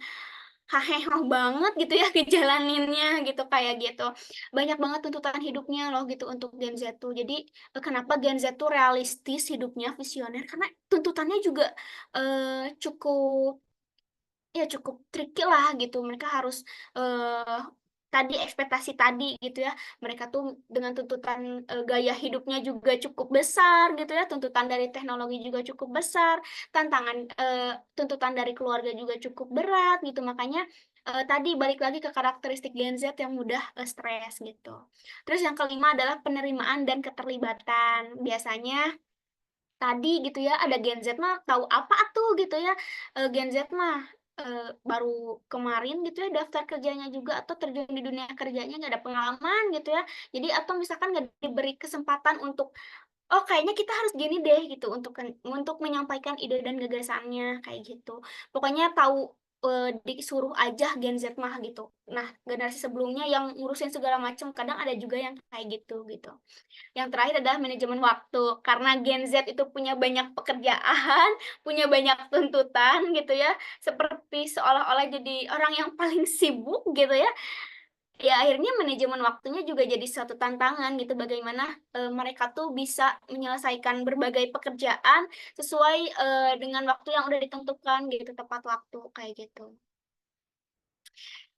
haheh banget gitu ya ngejalaninnya gitu kayak gitu. Banyak banget tuntutan hidupnya loh gitu untuk Gen Z tuh. Jadi kenapa Gen Z tuh realistis hidupnya, visioner, karena tuntutannya juga cukup ya cukup tricky lah gitu. Mereka harus eh tadi ekspektasi tadi gitu ya. Mereka tuh dengan tuntutan gaya hidupnya juga cukup besar gitu ya. Tuntutan dari teknologi juga cukup besar. Tuntutan dari keluarga juga cukup berat gitu. Makanya tadi balik lagi ke karakteristik Gen Z yang mudah stres gitu. Terus yang kelima adalah penerimaan dan keterlibatan. Biasanya tadi gitu ya ada Gen Z mah tahu apa tuh gitu ya. Gen Z mah baru kemarin gitu ya daftar kerjanya juga atau terjun di dunia kerjanya nggak ada pengalaman gitu ya. Jadi atau misalkan nggak diberi kesempatan untuk oh kayaknya kita harus gini deh gitu untuk menyampaikan ide dan gagasannya kayak gitu. Pokoknya tahu disuruh aja Gen Z mah gitu. Nah, generasi sebelumnya yang ngurusin segala macam kadang ada juga yang kayak gitu gitu. Yang terakhir adalah manajemen waktu. Karena Gen Z itu punya banyak pekerjaan, punya banyak tuntutan gitu ya. Seperti seolah-olah jadi orang yang paling sibuk gitu ya. Ya akhirnya manajemen waktunya juga jadi suatu tantangan gitu. Bagaimana mereka tuh bisa menyelesaikan berbagai pekerjaan sesuai dengan waktu yang udah ditentukan gitu, tepat waktu kayak gitu.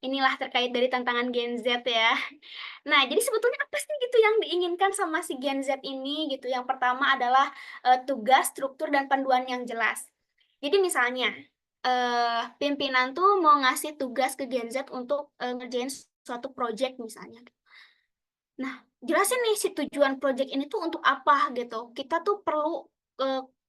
Inilah terkait dari tantangan Gen Z ya. Nah, jadi sebetulnya apa sih gitu yang diinginkan sama si Gen Z ini gitu? Yang pertama adalah tugas, struktur, dan panduan yang jelas. Jadi misalnya, pimpinan tuh mau ngasih tugas ke Gen Z untuk ngerjain suatu project misalnya. Nah, jelasin nih si tujuan project ini tuh untuk apa gitu. Kita tuh perlu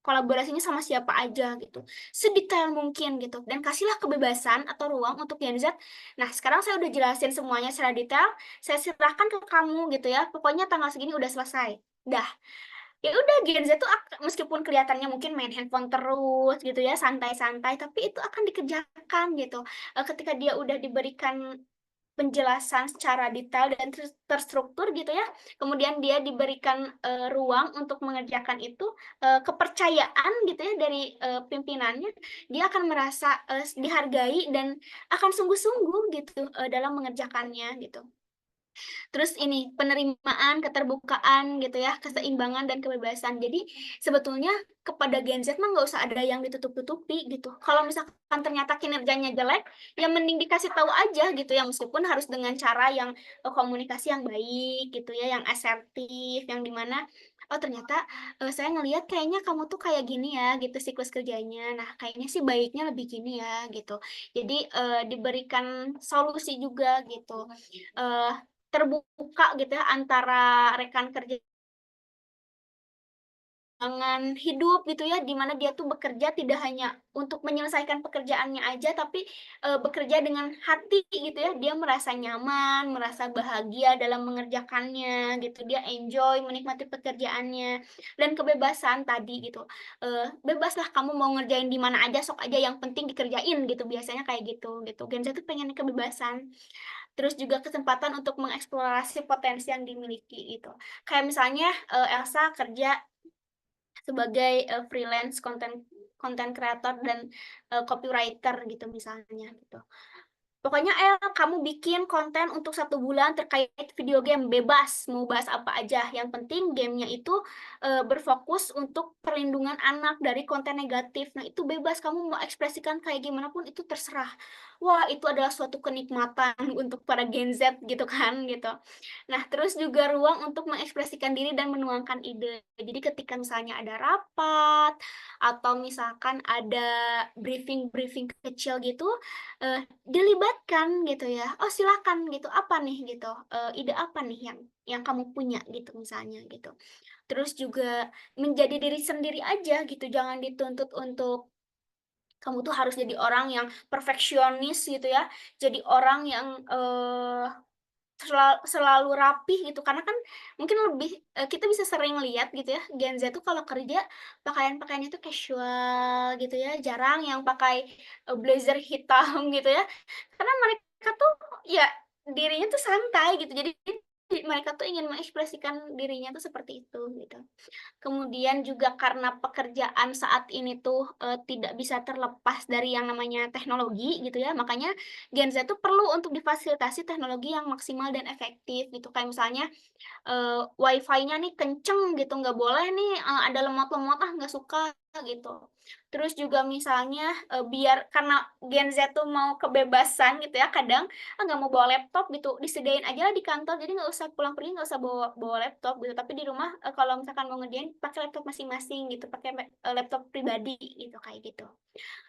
kolaborasinya sama siapa aja gitu. Sedetail mungkin gitu. Dan kasihlah kebebasan atau ruang untuk Gen Z. Nah, sekarang saya udah jelasin semuanya secara detail. Saya serahkan ke kamu gitu ya. Pokoknya tanggal segini udah selesai. Dah. Ya udah Gen Z tuh meskipun kelihatannya mungkin main handphone terus gitu ya, santai-santai, tapi itu akan dikerjakan gitu. Ketika dia udah diberikan penjelasan secara detail dan terstruktur gitu ya. Kemudian dia diberikan ruang untuk mengerjakan itu, kepercayaan gitu ya dari pimpinannya, dia akan merasa dihargai dan akan sungguh-sungguh gitu dalam mengerjakannya gitu. Terus ini penerimaan, keterbukaan gitu ya, keseimbangan dan kebebasan. Jadi sebetulnya kepada Gen Z mah nggak usah ada yang ditutup-tutupi gitu. Kalau misalkan ternyata kinerjanya jelek, ya mending dikasih tahu aja gitu ya, meskipun harus dengan cara yang komunikasi yang baik gitu ya, yang asertif, yang dimana oh ternyata saya ngelihat kayaknya kamu tuh kayak gini ya gitu siklus kerjanya. Nah kayaknya sih baiknya lebih gini ya gitu. Jadi diberikan solusi juga gitu. Eh, Terbuka gitu ya antara rekan kerja dengan hidup gitu ya, di mana dia tuh bekerja tidak hanya untuk menyelesaikan pekerjaannya aja, tapi bekerja dengan hati gitu ya. Dia merasa nyaman, merasa bahagia dalam mengerjakannya gitu. Dia enjoy menikmati pekerjaannya dan kebebasan tadi gitu. Bebaslah kamu mau ngerjain di mana aja, sok aja yang penting dikerjain gitu. Biasanya kayak gitu gitu. Gen Z tuh pengen kebebasan. Terus juga kesempatan untuk mengeksplorasi potensi yang dimiliki gitu. Kayak misalnya Elsa kerja sebagai freelance content creator dan copywriter gitu misalnya gitu. Pokoknya kamu bikin konten untuk 1 bulan terkait video game bebas, mau bahas apa aja. Yang penting gamenya itu berfokus untuk perlindungan anak dari konten negatif. Nah itu bebas, kamu mau ekspresikan kayak gimana pun itu terserah. Wah itu adalah suatu kenikmatan untuk para Gen Z gitu kan gitu. Nah terus juga ruang untuk mengekspresikan diri dan menuangkan ide. Jadi ketika misalnya ada rapat atau misalkan ada briefing-briefing kecil gitu, dilibatkan gitu ya. Oh silakan gitu, apa nih gitu, ide apa nih yang kamu punya gitu misalnya gitu. Terus juga menjadi diri sendiri aja gitu, jangan dituntut untuk kamu tuh harus jadi orang yang perfeksionis gitu ya, jadi orang yang selalu rapih gitu, karena kan mungkin lebih kita bisa sering lihat gitu ya, Gen Z tuh kalau kerja pakaian-pakaiannya tuh casual gitu ya, jarang yang pakai blazer hitam gitu ya. Karena mereka tuh ya dirinya tuh santai gitu. Jadi mereka tuh ingin mengekspresikan dirinya tuh seperti itu gitu. Kemudian juga karena pekerjaan saat ini tuh, tidak bisa terlepas dari yang namanya teknologi gitu ya, makanya Gen Z tuh perlu untuk difasilitasi teknologi yang maksimal dan efektif gitu. Kayak misalnya Wi-Fi-nya nih kenceng gitu, nggak boleh nih, ada lemot-lemot, nggak suka gitu. Terus juga misalnya, biar karena Gen Z tuh mau kebebasan gitu ya, kadang, nggak mau bawa laptop gitu, disediain aja lah di kantor, jadi nggak usah pulang pergi, nggak usah bawa bawa laptop gitu, tapi di rumah, kalau misalkan mau ngerjain pakai laptop masing-masing gitu, pakai laptop pribadi gitu, kayak gitu.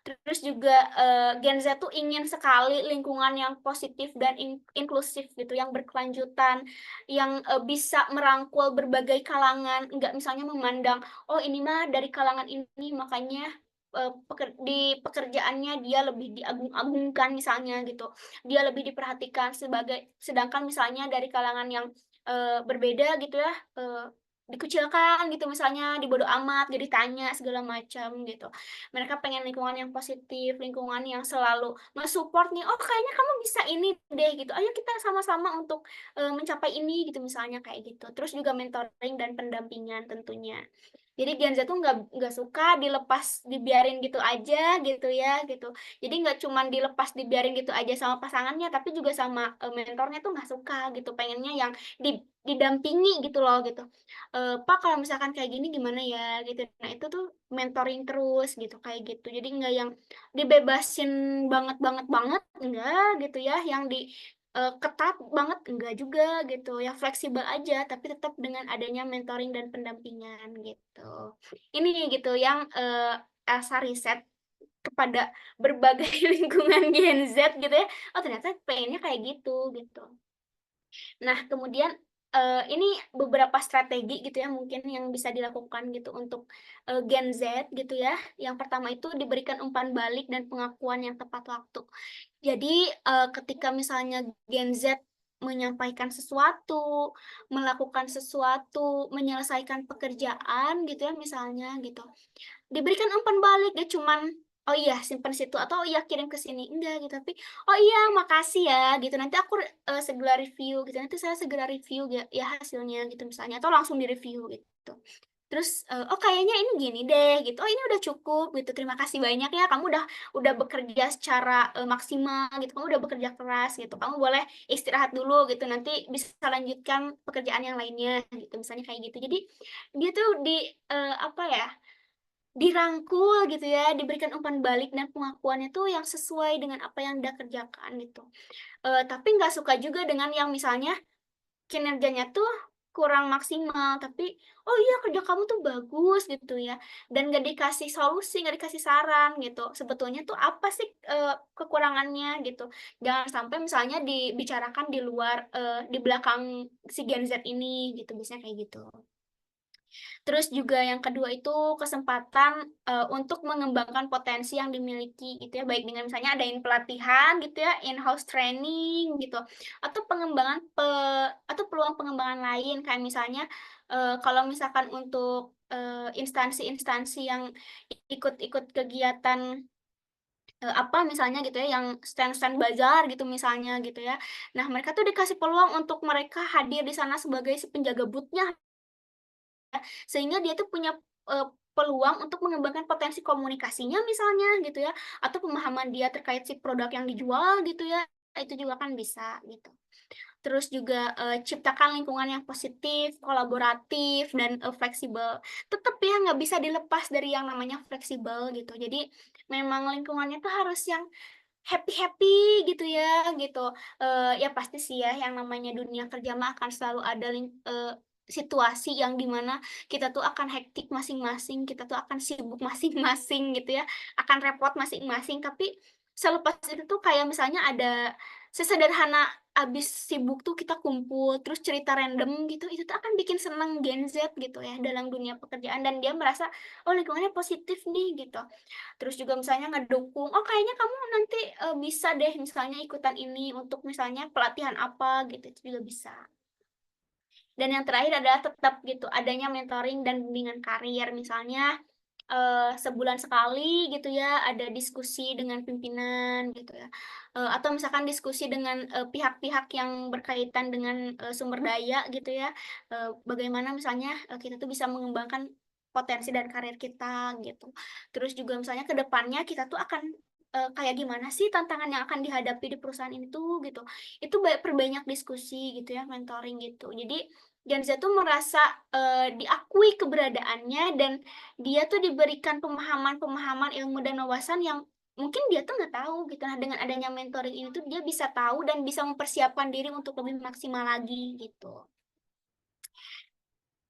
Terus juga Gen Z tuh ingin sekali lingkungan yang positif dan inklusif gitu, yang berkelanjutan, yang bisa merangkul berbagai kalangan, enggak misalnya memandang, oh ini mah dari kalangan ini makanya di pekerjaannya dia lebih diagung-agungkan misalnya gitu, dia lebih diperhatikan sebagai, sedangkan misalnya dari kalangan yang berbeda gitu ya, dikucilkan gitu misalnya, dibodo amat, gak ditanya segala macam gitu. Mereka pengen lingkungan yang positif, lingkungan yang selalu nge-support nih, oh kayaknya kamu bisa ini deh gitu, ayo kita sama-sama untuk mencapai ini gitu misalnya kayak gitu. Terus juga mentoring dan pendampingan tentunya. Jadi Gen Z tuh nggak suka dilepas dibiarin gitu aja gitu ya gitu. Jadi nggak cuman dilepas dibiarin gitu aja sama pasangannya, tapi juga sama mentornya tuh nggak suka gitu. Pengennya yang didampingi gitu loh gitu. Pak kalau misalkan kayak gini gimana ya gitu. Nah itu tuh mentoring terus gitu kayak gitu. Jadi nggak yang dibebasin banget banget banget enggak gitu ya. Yang ketat banget enggak juga gitu. Ya fleksibel aja tapi tetap dengan adanya mentoring dan pendampingan gitu. Ini gitu yang Elsa riset kepada berbagai lingkungan Gen Z gitu ya. Oh ternyata pengennya kayak gitu gitu. Nah, kemudian ini beberapa strategi gitu ya mungkin yang bisa dilakukan gitu untuk Gen Z gitu ya. Yang pertama itu diberikan umpan balik dan pengakuan yang tepat waktu. Jadi ketika misalnya Gen Z menyampaikan sesuatu, melakukan sesuatu, menyelesaikan pekerjaan gitu ya misalnya gitu, diberikan umpan balik, dia cuman oh iya simpan situ atau oh iya kirim ke sini enggak gitu, tapi oh iya makasih ya gitu, nanti aku segera review gitu, nanti saya segera review ya hasilnya gitu misalnya, atau langsung direview gitu. Terus, "Oh kayaknya ini gini deh," gitu, "Oh ini udah cukup," gitu, "terima kasih banyak ya kamu udah bekerja secara, maksimal gitu, kamu udah bekerja keras gitu, kamu boleh istirahat dulu gitu, nanti bisa lanjutkan pekerjaan yang lainnya," gitu, misalnya kayak gitu. Jadi dia tuh apa ya, dirangkul gitu ya, diberikan umpan balik dan pengakuannya tuh yang sesuai dengan apa yang dia kerjakan gitu. Tapi nggak suka juga dengan yang misalnya kinerjanya tuh kurang maksimal, tapi, "Oh iya kerja kamu tuh bagus," gitu ya, dan nggak dikasih solusi, nggak dikasih saran gitu, sebetulnya tuh apa sih, kekurangannya gitu. Jangan sampai misalnya dibicarakan di luar, di belakang si Gen Z ini gitu, biasanya kayak gitu. Terus juga yang kedua itu kesempatan, untuk mengembangkan potensi yang dimiliki gitu ya, baik dengan misalnya adain pelatihan gitu ya, in-house training gitu, atau atau peluang pengembangan lain kayak misalnya, kalau misalkan untuk, instansi-instansi yang ikut kegiatan, apa misalnya gitu ya, yang stand-stand bazar gitu misalnya gitu ya. Nah mereka tuh dikasih peluang untuk mereka hadir di sana sebagai si penjaga booth-nya sehingga dia tuh punya, peluang untuk mengembangkan potensi komunikasinya misalnya gitu ya, atau pemahaman dia terkait si produk yang dijual gitu ya, itu juga kan bisa gitu. Terus juga, ciptakan lingkungan yang positif, kolaboratif, dan, fleksibel. Tetep ya nggak bisa dilepas dari yang namanya fleksibel gitu. Jadi memang lingkungannya tuh harus yang happy-happy gitu ya, gitu. Ya pasti sih ya yang namanya dunia kerja mah akan selalu ada situasi yang di mana kita tuh akan hektik masing-masing, kita tuh akan sibuk masing-masing gitu ya, akan repot masing-masing, tapi selepas itu tuh kayak misalnya ada sesederhana abis sibuk tuh kita kumpul, terus cerita random gitu, itu tuh akan bikin seneng Gen Z gitu ya dalam dunia pekerjaan dan dia merasa, "Oh lingkungannya positif nih," gitu. Terus juga misalnya ngedukung, "Oh kayaknya kamu nanti, bisa deh misalnya ikutan ini untuk misalnya pelatihan apa," gitu, itu juga bisa. Dan yang terakhir adalah tetap gitu, adanya mentoring dan bimbingan karir. Misalnya, sebulan sekali gitu ya, ada diskusi dengan pimpinan gitu ya, atau misalkan diskusi dengan, pihak-pihak yang berkaitan dengan, sumber daya gitu ya, bagaimana misalnya, kita tuh bisa mengembangkan potensi dan karir kita gitu. Terus juga misalnya ke depannya kita tuh akan, kayak gimana sih tantangan yang akan dihadapi di perusahaan itu gitu. Itu perbanyak diskusi gitu ya, mentoring gitu. Jadi Gen Z tuh merasa, diakui keberadaannya dan dia tuh diberikan pemahaman-pemahaman, ilmu dan wawasan yang mungkin dia tuh nggak tahu gitu. Nah, dengan adanya mentoring ini tuh dia bisa tahu dan bisa mempersiapkan diri untuk lebih maksimal lagi gitu.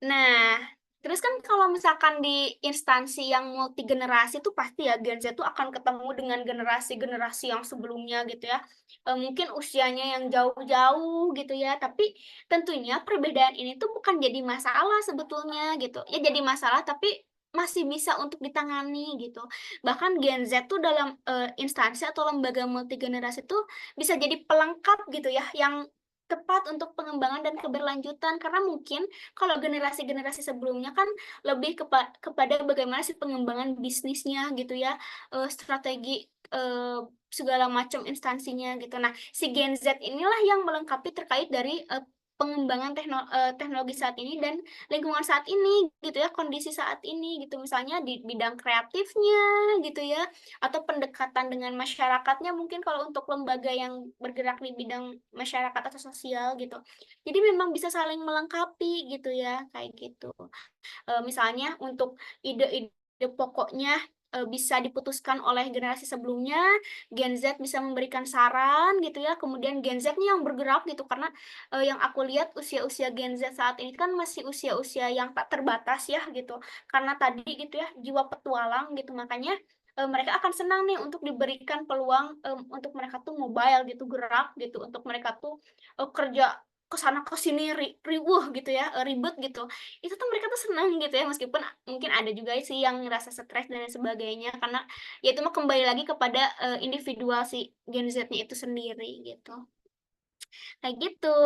Nah, terus kan kalau misalkan di instansi yang multi generasi tuh pasti ya Gen Z tuh akan ketemu dengan generasi-generasi yang sebelumnya gitu ya. Mungkin usianya yang jauh-jauh gitu ya, tapi tentunya perbedaan ini tuh bukan jadi masalah sebetulnya gitu. Ya jadi masalah tapi masih bisa untuk ditangani gitu. Bahkan Gen Z tuh dalam, instansi atau lembaga multigenerasi tuh bisa jadi pelengkap gitu ya, yang tepat untuk pengembangan dan keberlanjutan. Karena mungkin kalau generasi-generasi sebelumnya kan lebih kepada bagaimana sih pengembangan bisnisnya gitu ya, strategi, segala macam instansinya gitu. Nah, si Gen Z inilah yang melengkapi terkait dari, pengembangan teknologi saat ini dan lingkungan saat ini gitu ya, kondisi saat ini gitu. Misalnya di bidang kreatifnya gitu ya, atau pendekatan dengan masyarakatnya mungkin kalau untuk lembaga yang bergerak di bidang masyarakat atau sosial gitu. Jadi memang bisa saling melengkapi gitu ya, kayak gitu. Misalnya untuk ide-ide pokoknya, bisa diputuskan oleh generasi sebelumnya, Gen Z bisa memberikan saran gitu ya, kemudian Gen Z nih yang bergerak gitu karena, yang aku lihat usia-usia Gen Z saat ini kan masih usia-usia yang tak terbatas ya gitu. Karena tadi gitu ya, jiwa petualang gitu, makanya, mereka akan senang nih untuk diberikan peluang, untuk mereka tuh mobile gitu, gerak gitu, untuk mereka tuh, kerja ke sana ke sini riweuh gitu ya, ribet gitu. Itu tuh mereka tuh senang gitu ya, meskipun mungkin ada juga sih yang ngerasa stres dan lain sebagainya, karena ya itu mah kembali lagi kepada, individual si Gen Z-nya itu sendiri gitu. Kayak gitu.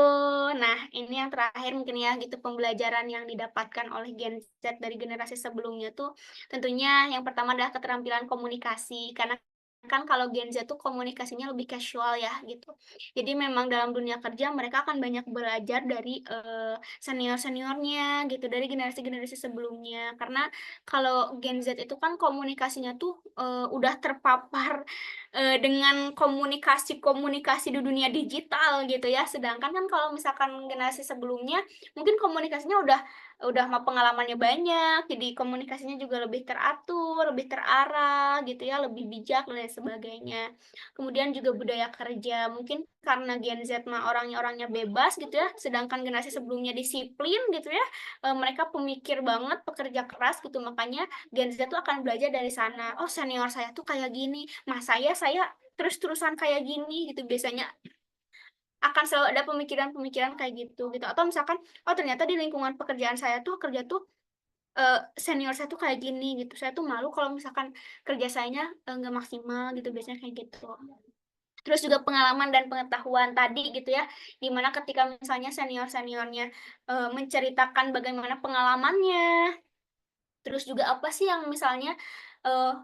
Nah, ini yang terakhir mungkin ya gitu pembelajaran yang didapatkan oleh Gen Z dari generasi sebelumnya tuh tentunya yang pertama adalah keterampilan komunikasi, karena Sedangkan kalau Gen Z tuh komunikasinya lebih casual ya gitu. Jadi memang dalam dunia kerja mereka akan banyak belajar dari senior-seniornya gitu, dari generasi-generasi sebelumnya. Karena kalau Gen Z itu kan komunikasinya tuh udah terpapar dengan komunikasi-komunikasi di dunia digital gitu ya. Sedangkan kan kalau misalkan generasi sebelumnya mungkin komunikasinya udah pengalamannya banyak, jadi komunikasinya juga lebih teratur, lebih terarah gitu ya, lebih bijak dan lain sebagainya. Kemudian juga budaya kerja, mungkin karena Gen Z mah orangnya bebas gitu ya, sedangkan generasi sebelumnya disiplin gitu ya, mereka pemikir banget, pekerja keras gitu, makanya Gen Z tuh akan belajar dari sana. Oh, senior saya tuh kayak gini, mas saya terus-terusan kayak gini gitu, biasanya akan selalu ada pemikiran-pemikiran kayak gitu gitu. Atau misalkan, oh ternyata di lingkungan pekerjaan saya tuh kerja tuh senior saya tuh kayak gini gitu. Saya tuh malu kalau misalkan kerja sayanya nggak maksimal gitu, biasanya kayak gitu. Terus juga pengalaman dan pengetahuan tadi gitu ya, dimana ketika misalnya senior-seniornya menceritakan bagaimana pengalamannya, terus juga apa sih yang misalnya eh,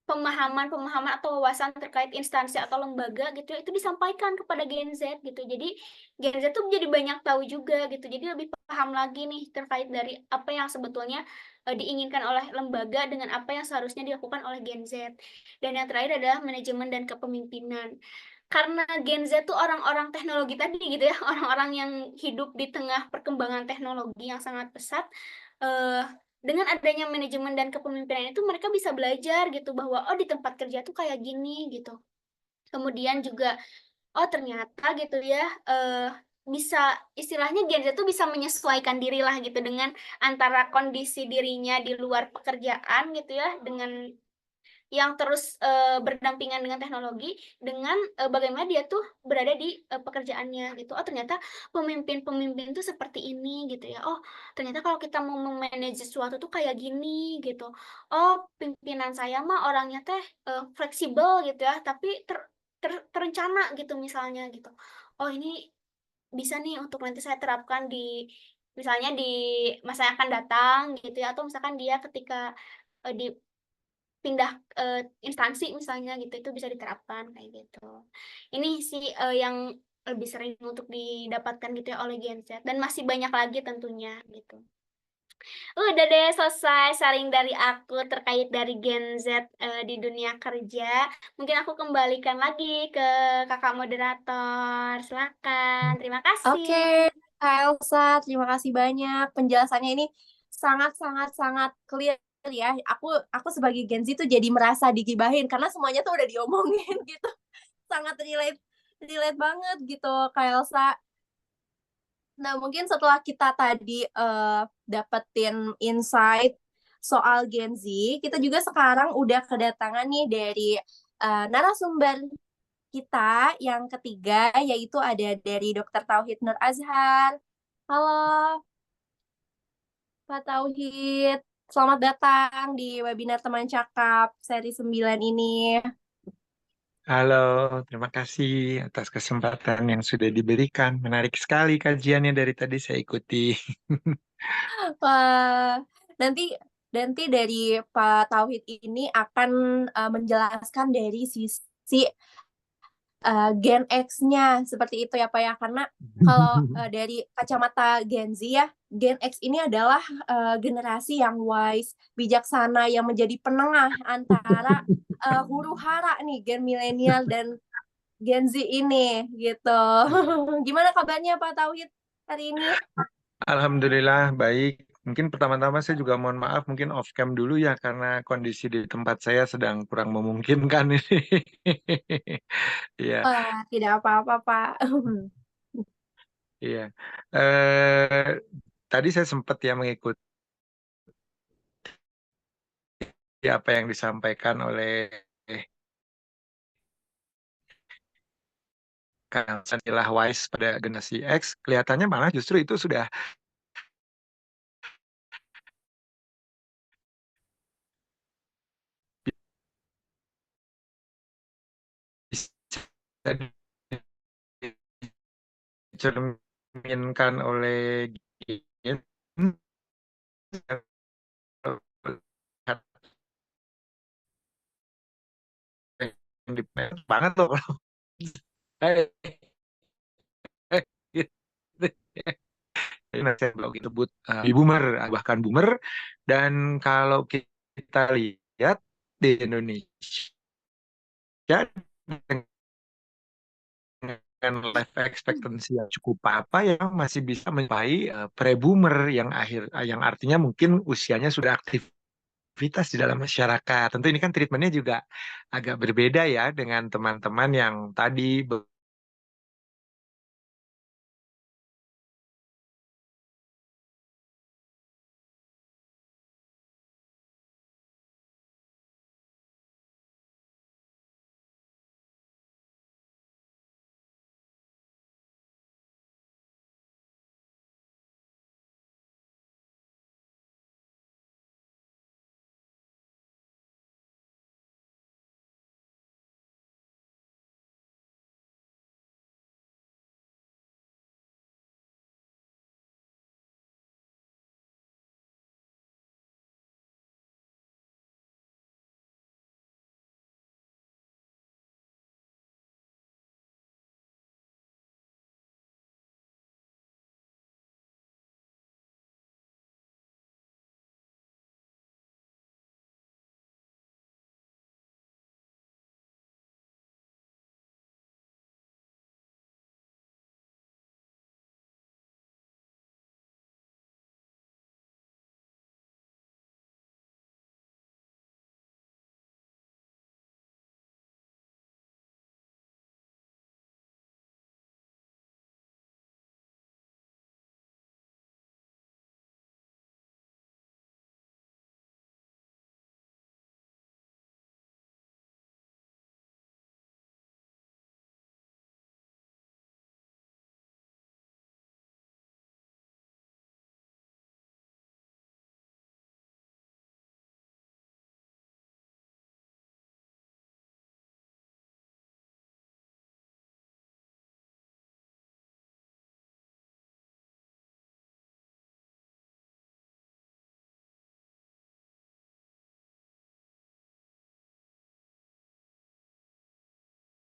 pemahaman-pemahaman atau wawasan terkait instansi atau lembaga gitu ya, itu disampaikan kepada Gen Z gitu. Jadi Gen Z tuh jadi banyak tahu juga gitu. Jadi lebih paham lagi nih terkait dari apa yang sebetulnya diinginkan oleh lembaga dengan apa yang seharusnya dilakukan oleh Gen Z. Dan yang terakhir adalah manajemen dan kepemimpinan. Karena Gen Z tuh orang-orang teknologi tadi gitu ya, orang-orang yang hidup di tengah perkembangan teknologi yang sangat pesat. eh, dengan adanya manajemen dan kepemimpinan itu mereka bisa belajar gitu bahwa oh di tempat kerja tuh kayak gini gitu. Kemudian juga oh ternyata gitu ya bisa istilahnya Gen Z tuh bisa menyesuaikan diri lah gitu dengan antara kondisi dirinya di luar pekerjaan gitu ya dengan yang terus berdampingan dengan teknologi dengan bagaimana dia tuh berada di pekerjaannya gitu. Oh ternyata pemimpin-pemimpin tuh seperti ini gitu ya. Oh ternyata kalau kita mau memanage sesuatu tuh kayak gini gitu. Oh pimpinan saya mah orangnya teh fleksibel gitu ya, tapi terencana gitu misalnya gitu. Oh ini bisa nih untuk nanti saya terapkan di misalnya di masa yang akan datang gitu ya, atau misalkan dia ketika di pindah instansi misalnya gitu itu bisa diterapkan kayak gitu. Ini sih yang lebih sering untuk didapatkan gitu ya oleh Gen Z dan masih banyak lagi tentunya gitu. Udah deh selesai sharing dari aku terkait dari Gen Z di dunia kerja. Mungkin aku kembalikan lagi ke kakak moderator. Silakan. Terima kasih. Oke, Kak Elsa, terima kasih banyak. Penjelasannya ini sangat clear ya. Aku sebagai Gen Z tuh jadi merasa digibahin karena semuanya tuh udah diomongin gitu. Sangat relate banget gitu, Kak Elsa. Nah, mungkin setelah kita tadi dapetin insight soal Gen Z, kita juga sekarang udah kedatangan nih dari narasumber kita yang ketiga, yaitu ada dari Dr. Tauhid Nur Azhar. Halo, Pak Tauhid. Selamat datang di webinar Teman Cakap seri 9 ini. Halo, terima kasih atas kesempatan yang sudah diberikan. Menarik sekali kajiannya dari tadi saya ikuti. Wah, nanti nanti dari Pak Tauhid ini akan menjelaskan dari sisi Gen X-nya seperti itu ya Pak ya, karena kalau dari kacamata Gen Z ya, Gen X ini adalah generasi yang wise, bijaksana, yang menjadi penengah antara huru-hara nih Gen milenial dan Gen Z ini gitu. Gimana kabarnya Pak Tauhid hari ini? Alhamdulillah baik. Mungkin pertama-tama saya juga mohon maaf mungkin off cam dulu ya karena kondisi di tempat saya sedang kurang memungkinkan ini. Iya, Wah, tidak apa-apa Pak. iya. Eh, tadi saya sempat ya mengikuti apa yang disampaikan oleh Kang Sanilah Wise pada generasi X. Kelihatannya malah justru itu sudah bisa dicerminkan oleh Gen banget loh kalau saya gitu. Jadi saya blog disebut boomer, bahkan boomer. Dan kalau kita lihat di Indonesia dengan life expectancy yang cukup apa ya masih bisa mencapai pre-boomer yang artinya mungkin usianya sudah aktivitas di dalam masyarakat. Tentu ini kan treatmentnya juga agak berbeda ya dengan teman-teman yang tadi